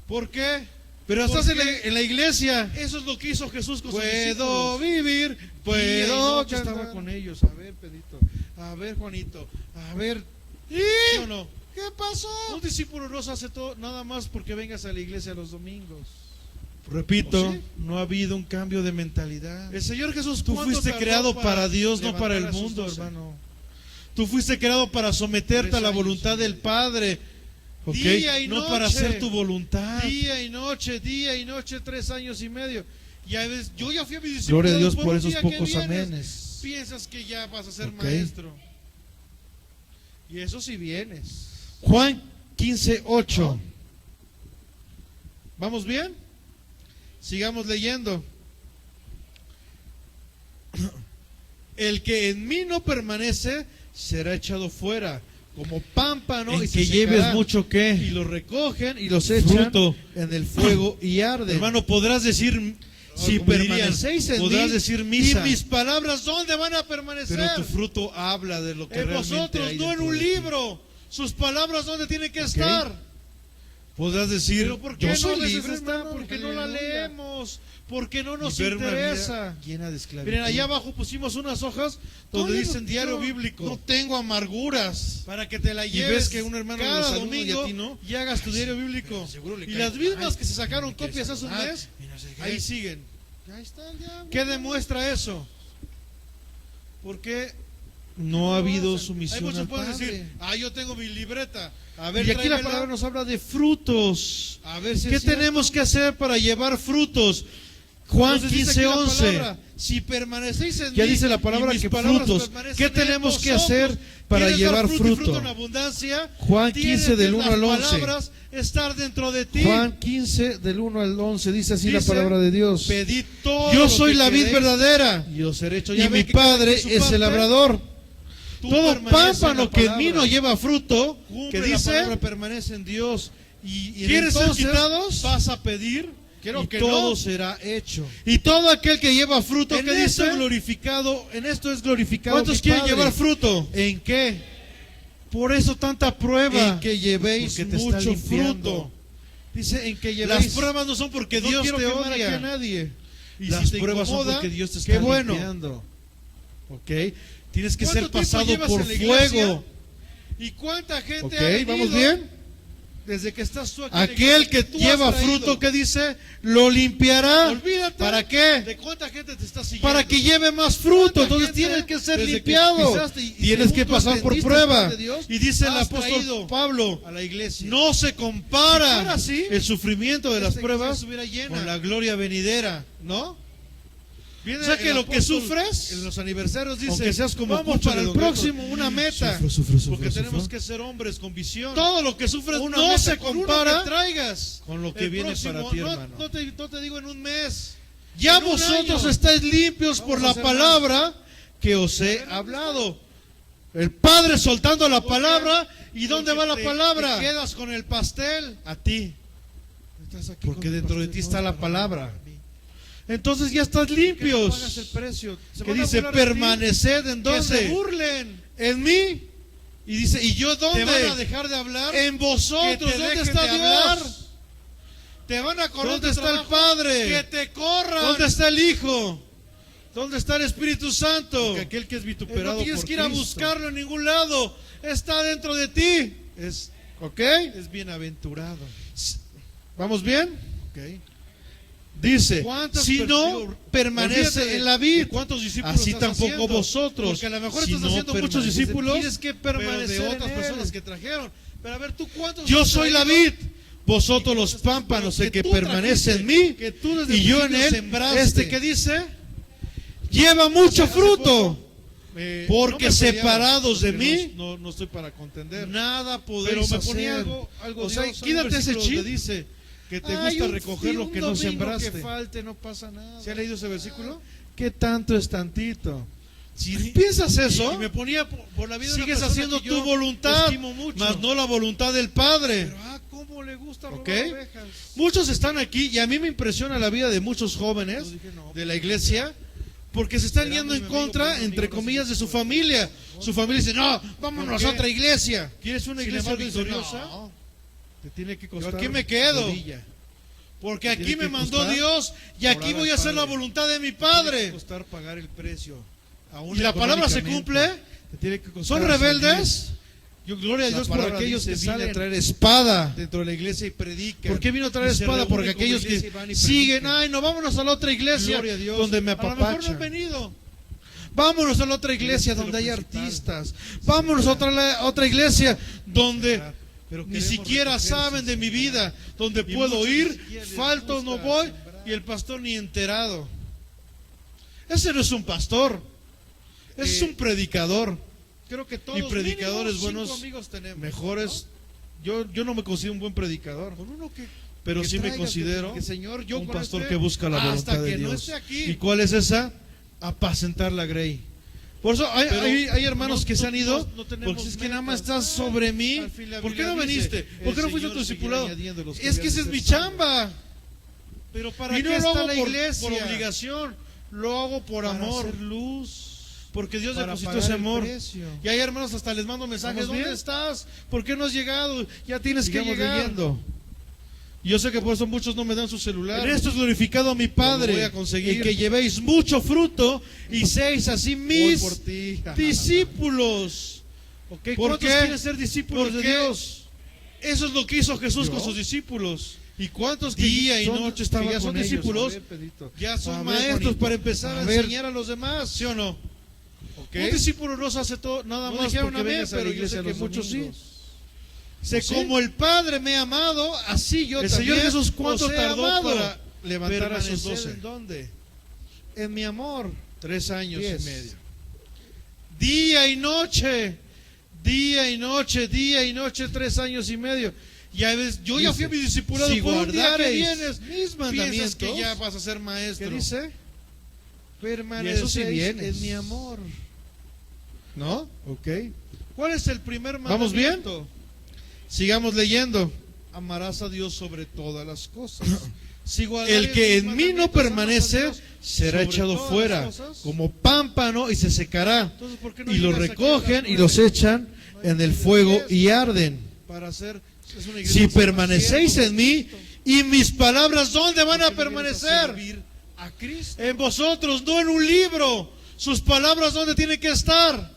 ¿Por qué? Pero estás en la iglesia. Eso es lo que hizo Jesús con sus Puedo discípulos. vivir, Día y puedo noche cantar. estaba con ellos. A ver, Pedrito. A ver, Juanito. A ver. ¿Sí o no? ¿Qué pasó? Un discípulo no se hace todo nada más porque vengas a la iglesia los domingos. Repito, ¿O sí? no ha habido un cambio de mentalidad. El Señor Jesús, Tú ¿cuánto fuiste tardó creado para Dios, no para el levantar a sus mundo, 12? hermano. Tú fuiste creado para someterte a la 3 voluntad años. del Padre, ¿ok? Día y No noche. para hacer tu voluntad. Día y noche, 3 años y medio. Y a veces, yo ya fui a mi discípulo. Gloria a Dios después por un esos día que pocos vienes, amenes. Piensas que ya vas a ser Ok. maestro. Y eso sí vienes. Juan 15:8. ¿No? ¿Vamos bien? Sigamos leyendo. El que en mí no permanece será echado fuera como pámpano En y que se lleves secará. mucho Y que lo recogen y los echan fruto en el fuego y arden. hermano, podrás decir, si como dirían, permanecéis en podrás mí, decir misa, y mis palabras, ¿dónde van a permanecer? pero tu fruto habla de lo que En realmente vosotros, hay no en dentro un de ti. libro. Sus palabras, ¿dónde tienen que Ok. estar? Podrás decir, Pero ¿por qué yo no soy a veces libre, está? hermano, Porque no la aleluya. leemos, porque no nos Y ver una vida interesa. llena de esclavitud. Miren, allá abajo pusimos unas hojas donde Yo dicen diario no- bíblico. No tengo amarguras. Para que te la Y lleves ves que un hermano cada lo saluda y domingo a ti no. y hagas tu diario bíblico. Pero seguro le Y cae las mismas mal. que se sacaron Me quiere copias hace un saludar, mes, y no sé qué. ahí siguen. Ahí está el diablo. ¿Qué demuestra eso? Porque No ha habido Hay sumisión muchos al pueden Padre. decir, yo tengo mi libreta. A ver, Y aquí la tráemela. palabra nos habla de frutos. A ver si ¿Qué es cierto. tenemos que hacer para llevar frutos? Juan Entonces dice aquí la 15:11. palabra, si permanecéis en Ya mí, dice la palabra y mis que palabras frutos. permanecen ¿Qué en tenemos que vosotros, hacer para ¿quieres dar llevar fruto y fruto? fruto en abundancia? Juan Tienen 15 del que 1 las al 11. palabras estar dentro de ti. Juan 15 del 1 al 11 dice así la Dice, palabra de Dios. Pedid todo Yo lo soy que la vid queréis, verdadera y os seré hecho. y Ya mi ven que cada Padre quien su es parte. el labrador. Tú Todo permaneces en pámpano la que en mí palabra. no lleva fruto, Cumple que la dice, palabra, permanece en Dios. Y ¿quieres ser entonces quitados? vas a pedir Quiero y que todo no. será hecho. y todo aquel que lleva fruto, En que esto dice, glorificado, en esto es glorificado. ¿cuántos mi quieren Padre. llevar fruto? ¿En qué? Por eso tanta prueba. En que llevéis Porque te está mucho limpiando. fruto. Dice en que Las llevéis. pruebas no son porque No Dios quiero te quemar aquí a odia. nadie. Y Las si te pruebas son incomoda, porque Dios te qué está bueno. limpiando. ¿Ok? Tienes que ¿Cuánto ser tiempo pasado llevas por en la iglesia? fuego. ¿Y cuánta gente ¿Ok? ha venido ¿Vamos bien? desde que estás tú aquí? en la Aquel iglesia, que tú has lleva traído? fruto, que dice, lo limpiará. Olvídate. ¿Para qué? ¿De cuánta gente te está siguiendo? Para que lleve más fruto. ¿Cuánta Entonces gente, tienes que ser desde que limpiado. pisaste y Tienes según que tú pasar por entendiste prueba. el plan de Dios, Y dice el has apóstol traído Pablo, a la iglesia. no se compara Si fuera así, el sufrimiento de las esta iglesia pruebas estuviera llena. con la gloria venidera, ¿no? Viene O sea que el lo que apóstol sufres, en los aniversarios dice, aunque seas como vamos Cucho para de el Don Greco, próximo una meta, sufro, porque tenemos que ser hombres con visión. todo lo que sufres Una no meta se con uno compara que traigas con lo que el viene próximo, para ti, no, hermano. no te digo en un mes. Ya en un vosotros año. estáis limpios Vamos por a la hacer palabra que os he hablado. El Padre soltando la palabra. ¿Y dónde va la palabra? Te quedas con el pastel. A ti. Estás aquí Porque con el dentro de pastel, ti no, está la para palabra. mí. Entonces ya estás Que no limpios. pagas el precio. Se Que van a dice, burlar de ti. permaneced en Que se dónde? burlen. En mí. Y dice, ¿y yo Te van a dónde? dejar de hablar. En Que vosotros. te ¿Dónde dejen está de hablar. Dios? Te van a correr ¿Dónde de está el trabajo. Padre? Que te corran. ¿Dónde está el Hijo? ¿Dónde está el Espíritu Santo? Porque aquel que es No vituperado tienes por que ir a Cristo buscarlo en ningún lado. Está dentro de ti. es, ¿Ok? es bienaventurado. ¿Vamos bien? ¿Ok? Dice, ¿Cuántas si no olvídate permanece de- en la vid, de cuántos discípulos así estás tampoco haciendo. vosotros. Porque a lo mejor Si estás no haciendo muchos permaneces, discípulos, tienes que permanecer pero de en otras él. personas que trajeron. Pero a ver, ¿tú cuántos Yo has soy la traído? vid, vosotros los pámpanos, el que tú permanece en trajiste, mí que tú desde y yo en principio él. sembraste. Este que dice, lleva mucho Hace fruto. poco, Porque no me peleaba, separados de porque mí, no estoy para contender. Nada Pero podéis me ponía hacer. algo O sea, Dios, hay un quítate ese versículo chip. donde dice que te Ay, gusta un recoger lo que no domingo sembraste. que falte, no pasa nada. ¿Se ha leído ese versículo? ¿Qué tanto es tantito? Si piensas eso, Y me ponía por la vida de una sigues persona haciendo que tu yo voluntad, estimo mucho. mas no la voluntad del Padre. Pero, cómo le gusta robar ¿Ok? ovejas. Muchos están aquí y a mí me impresiona la vida de muchos jóvenes Yo dije, no, de la iglesia porque se están Era yendo mi en amigo, contra, pero entre no comillas, sé de si su fue. familia. Su familia dice, no, vámonos qué? a otra iglesia. ¿Quieres una Sin iglesia embargo, dice, victoriosa? no, Te tiene que yo costar aquí me quedo. rodilla. Porque Tiene aquí que me mandó costar Dios y aquí orar voy a al hacer la Padre. voluntad de mi Tiene que Padre. costar pagar el precio. Aún ¿Y la palabra se económicamente. cumple? Te tiene que costar ¿Son servir. rebeldes? Yo, gloria a La Dios por palabra aquellos dice, que vine a salen traer espada. dentro de la iglesia y predican. ¿Por qué vino a traer Y se espada? Porque reúnen como aquellos iglesia que y van y siguen, predican. ay, no, vámonos a la otra iglesia Gloria a Dios. donde me A lo mejor no apapachan. han venido. Vámonos a la otra iglesia Pero donde hay lo principal. artistas. Vámonos a otra iglesia donde Pero ni queremos siquiera recoger saben sin de mi sembrar. vida, donde Y puedo muchos ir, ni siquiera les falto, no gusta voy, sembrar. y el pastor ni enterado. Ese no es un pastor, ese es un predicador. Creo que todos Y predicadores mínimo 5 buenos, amigos tenemos, mejores. Yo no me considero un buen predicador, ¿no? Con uno pero que sí me traigas, considero que Señor, yo un con pastor este, que busca la hasta voluntad de que no Dios. esté aquí. ¿Y cuál es esa? Apacentar la grey. Por eso Pero hay hermanos no- que se han no- ido, no tenemos porque es que nada más metas. estás sobre mí. Al fin la ¿Por qué Biblia no dice, viniste? ¿Por qué no el fuiste a tu Señor seguirá discipulado? añadiendo los que Es que habían esa es de mi ser chamba. Pero para Y qué no lo está hago la por iglesia? obligación, lo hago por Para amor. hacer luz. Porque Dios para depositó pagar ese el amor. precio. Y hay hermanos hasta les mando mensajes, ¿Estamos ¿dónde bien? estás? ¿Por qué no has llegado? Ya tienes Sigamos que llegar. leyendo. Y yo sé que por eso muchos no me dan su celular. En esto es glorificado a mi Padre, Lo voy a conseguir. en que llevéis mucho fruto y seáis así Voy mis por ti. discípulos. Ok, ¿Por ¿cuántos qué? quieren ser discípulos de Porque Dios? eso es lo que hizo Jesús ¿Yo? con sus discípulos. ¿Y cuántos que Día y son- noche que estaban ya son con ellos? discípulos? A ver, Pedrito. Ya son A ver, maestros Juanito. para empezar a, A ver. enseñar a los demás, ¿sí o no? Ok. Un discípulo no se hace todo, nada No más dijeron porque amén, vengas a la pero yo iglesia sé que los muchos sí. domingos. Sé ¿Sí? como el Padre me ha amado, así yo El también Señor Jesús, ¿cuánto os he tardó amado. para levantar a sus Permanecer 12? ¿En dónde? En mi amor. 3 años 10. y medio. Día y noche, día y noche, día y noche, 3 años y medio. Ya ves, yo ya fui a mi discipulado si por un día que guardareis vienes, mis piensas mandamientos, que ya vas a ser maestro. ¿Qué dice? Y eso Permanecéis sí vienes. en mi amor. ¿No? Ok. ¿Cuál es el primer ¿Vamos bien? mandamiento? Sigamos leyendo. Amarás a Dios sobre todas las cosas. Si guardares El que mis en mí no mandamientos, permanece amas a Dios será sobre echado todas fuera las cosas. como pámpano y se secará. Entonces, ¿por qué no Y lo llegas aquí a recogen las y los 9? echan en el fuego y arden. Para hacer es una iglesia Si que se llama permanecéis siervos en de mí Cristo. y mis palabras, ¿dónde van a ¿Por qué no vienes a permanecer? servir a Cristo? En vosotros, no en un libro. Sus palabras, ¿dónde tienen que estar?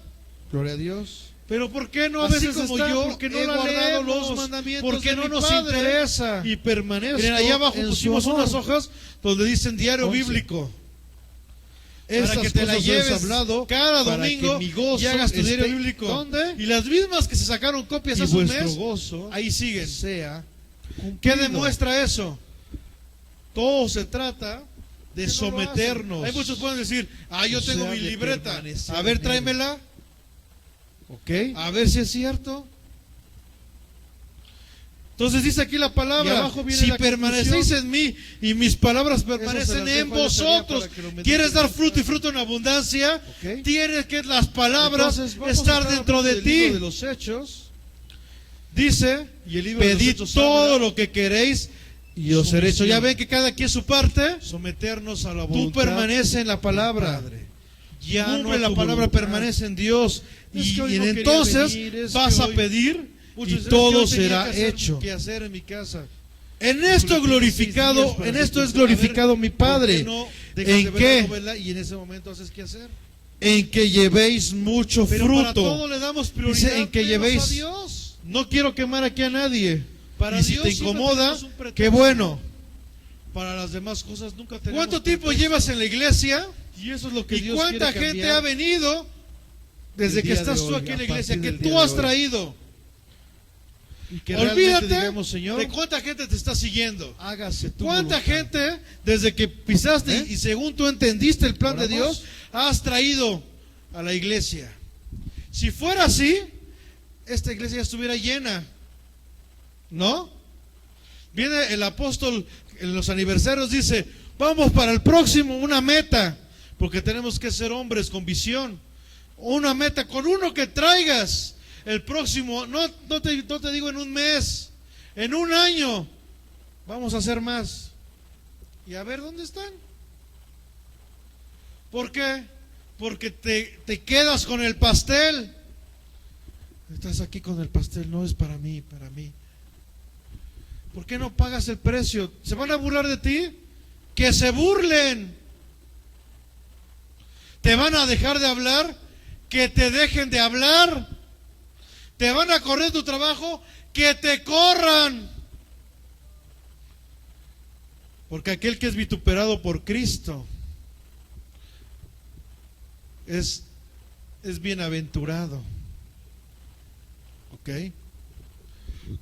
Gloria a Dios. Pero ¿por qué no a Así veces como está, yo porque no he la guardado leemos, los mandamientos porque de no mi nos Padre interesa? y permanezco Miren, allá abajo en su pusimos amor. unas hojas donde dicen diario 11. bíblico. Estas Para que te la cosas os he lleves hablado cada para domingo que mi gozo y hagas tu diario esté- bíblico. ¿Dónde? Y las mismas que se sacaron copias Y hace un vuestro mes, gozo ahí siguen. sea ¿Qué cumplido. demuestra eso? Todo se trata de ¿Por qué no lo someternos. hacen? Hay muchos pueden decir, yo O tengo sea, mi de libreta. permanecer A ver, en él. tráemela. ¿Ok? A ver si es cierto. Entonces dice aquí la Y palabra, abajo viene si la permanecéis conclusión. en mí y mis palabras se permanecen las en dejo a esa tarea vosotros, para que lo mediten. quieres dar fruto y fruto en abundancia, Ok. tienes que las palabras Entonces, vamos a estar dentro de hablando del libro ti. de los Hechos. Dice, Y el libro de los pedid Hechos todo habla lo que queréis y os seré hecho. sumisión. Ya ven que cada quien su parte. Someternos a la Tú voluntad permanece en la palabra. del Padre. Ya no cumple a la tu palabra, voluntad. permanece en Dios. Es Y, que hoy y no quería entonces venir, es vas que a hoy- pedir Muchos y dicen, todo "Es que hoy tenía será que hacer- hecho. que hacer en mi casa. En esto Porque glorificado, 6 días para en hacer esto es tu- glorificado A ver, mi ¿por Padre. qué no dejas ¿En de ver qué? la novela y en ese momento haces qué hacer? En que llevéis mucho Pero para fruto. todo le damos prioridad. Dice, en que menos llevéis. a Dios. No quiero quemar aquí a nadie. Para Y si Dios te siempre incomoda, tenemos un pretexto. qué bueno. Para las demás cosas nunca tenemos. ¿Cuánto tiempo pretexto. llevas en la iglesia? Y eso es lo que ¿Y Dios cuánta quiere gente cambiar ha venido desde el que día estás de tú hoy, aquí en la a iglesia, partir que del tú día has de hoy. traído? Y que realmente Olvídate digamos, Señor, de cuánta gente te está siguiendo. hágase tu ¿Cuánta voluntad. gente, desde que pisaste ¿Eh? y según tú entendiste el plan de ¿Oramos? Dios, has traído a la iglesia? Si fuera así, esta iglesia ya estuviera llena. ¿No? Viene el apóstol en los aniversarios, dice, vamos para el próximo, una meta, porque tenemos que ser hombres con visión. Una meta, con uno que traigas. El próximo, no te digo en un mes, en un año, vamos a hacer más. Y a ver dónde están. ¿Por qué? Porque te quedas con el pastel. Estás aquí con el pastel, no es para mí, para mí. ¿Por qué no pagas el precio? ¿Se van a burlar de ti? ¡Que se burlen! ¿Te van a dejar de hablar? ¡Que te dejen de hablar! ¿Te van a correr tu trabajo? ¡Que te corran! Porque aquel que es vituperado por Cristo es bienaventurado. ¿Ok?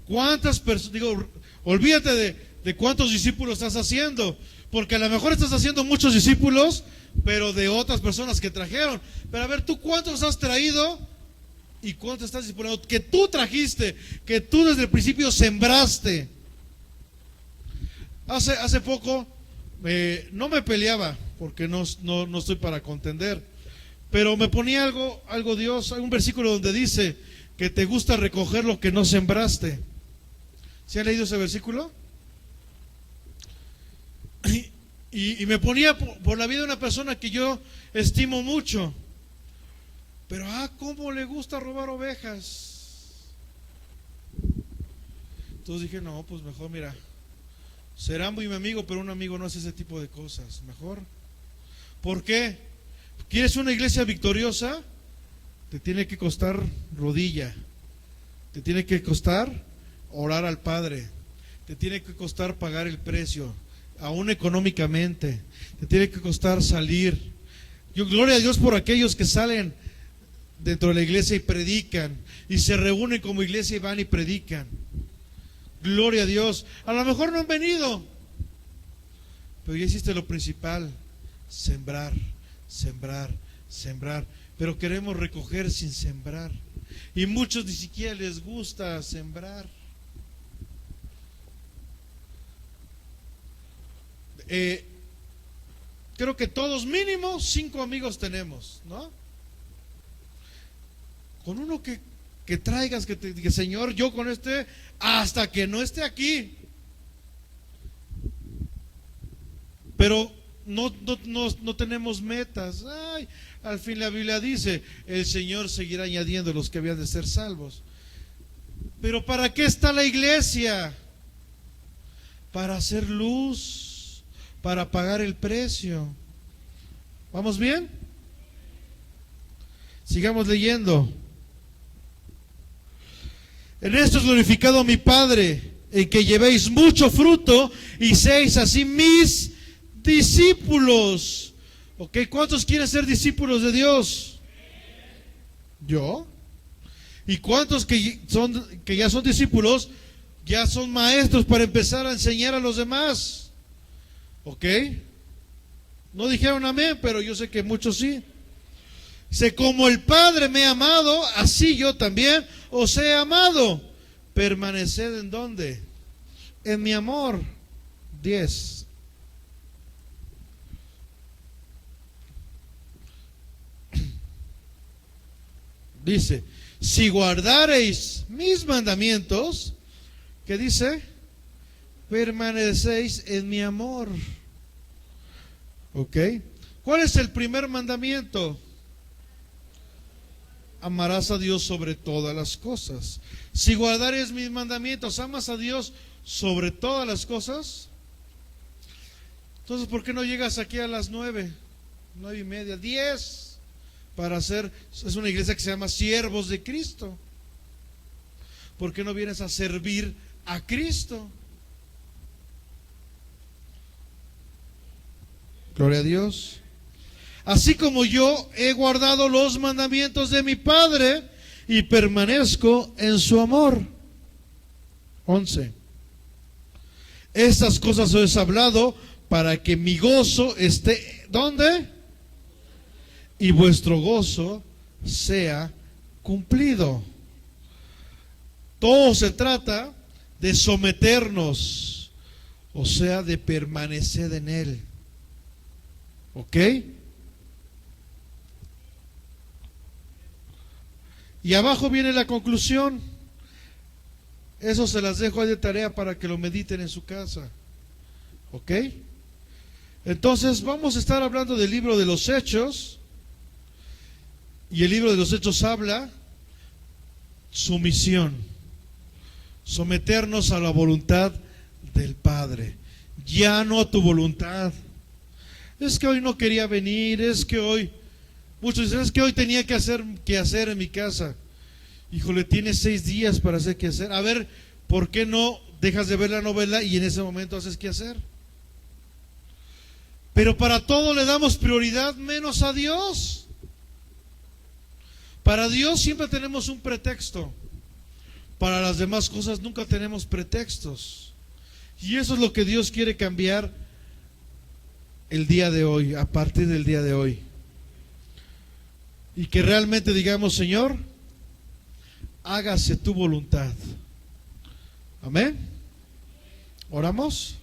¿Cuántas personas? Digo, olvídate de cuántos discípulos estás haciendo, porque a lo mejor estás haciendo muchos discípulos, pero de otras personas que trajeron. Pero a ver, ¿tú cuántos has traído y cuántos estás discipulando? Que tú trajiste, que tú desde el principio sembraste. Hace poco no me peleaba, porque no estoy para contender, pero me ponía algo Dios, hay un versículo donde dice que te gusta recoger lo que no sembraste. ¿Sí han leído ese versículo? Y me ponía por la vida de una persona que yo estimo mucho, pero cómo le gusta robar ovejas. Entonces dije, no, pues mejor, mira, será muy mi amigo, pero un amigo no hace ese tipo de cosas. Mejor. ¿Por qué? ¿Quieres una iglesia victoriosa? Te tiene que costar rodilla, te tiene que costar orar al Padre, te tiene que costar pagar el precio, aún económicamente, te tiene que costar salir. Yo gloria a Dios por aquellos que salen dentro de la iglesia y predican, y se reúnen como iglesia y van y predican. Gloria a Dios. A lo mejor no han venido, pero ya hiciste lo principal: sembrar, sembrar, sembrar. Pero queremos recoger sin sembrar, y muchos ni siquiera les gusta sembrar. Creo que todos mínimo 5 amigos tenemos, ¿no? Con uno que traigas, que te diga, Señor, yo con este, hasta que no esté aquí. Pero no tenemos metas. Ay, al fin la Biblia dice, el Señor seguirá añadiendo los que habían de ser salvos. Pero ¿para qué está la iglesia? Para hacer luz, para pagar el precio. ¿Vamos bien? Sigamos leyendo. En esto es glorificado mi Padre, en que llevéis mucho fruto y seáis así mis discípulos. ¿Ok? ¿Cuántos quieren ser discípulos de Dios? ¿Yo? ¿Y cuántos que ya son discípulos, ya son maestros para empezar a enseñar a los demás? ¿Ok? No dijeron amén, pero yo sé que muchos sí. Dice, como el Padre me ha amado, así yo también os he amado. Permaneced ¿en dónde? En mi amor. 10. Dice, si guardareis mis mandamientos, ¿qué dice? Permanecéis en mi amor. ¿Ok? ¿Cuál es el primer mandamiento? Amarás a Dios sobre todas las cosas. Si guardares mis mandamientos, ¿amas a Dios sobre todas las cosas? Entonces, ¿por qué no llegas aquí a las 9, 9:30, 10? Para hacer, es una iglesia que se llama Siervos de Cristo. ¿Por qué no vienes a servir a Cristo? Gloria a Dios. Así como yo he guardado los mandamientos de mi Padre y permanezco en su amor. 11. Estas cosas os he hablado para que mi gozo esté, ¿dónde? Y vuestro gozo sea cumplido. Todo se trata de someternos, o sea, de permanecer en Él. ¿Ok? Y abajo viene la conclusión. Eso se las dejo ahí de tarea para que lo mediten en su casa. ¿Ok? Entonces vamos a estar hablando del libro de los Hechos. Y el libro de los Hechos habla sumisión, someternos a la voluntad del Padre, ya no a tu voluntad. Es que hoy no quería venir, es que hoy, muchos dicen, es que hoy tenía que hacer en mi casa. Híjole, tienes 6 días para hacer qué hacer. A ver, ¿por qué no dejas de ver la novela y en ese momento haces qué hacer? Pero para todo le damos prioridad menos a Dios. Para Dios siempre tenemos un pretexto. Para las demás cosas nunca tenemos pretextos. Y eso es lo que Dios quiere cambiar el día de hoy, a partir del día de hoy. Y que realmente digamos, Señor, hágase tu voluntad. Amén. ¿Oramos?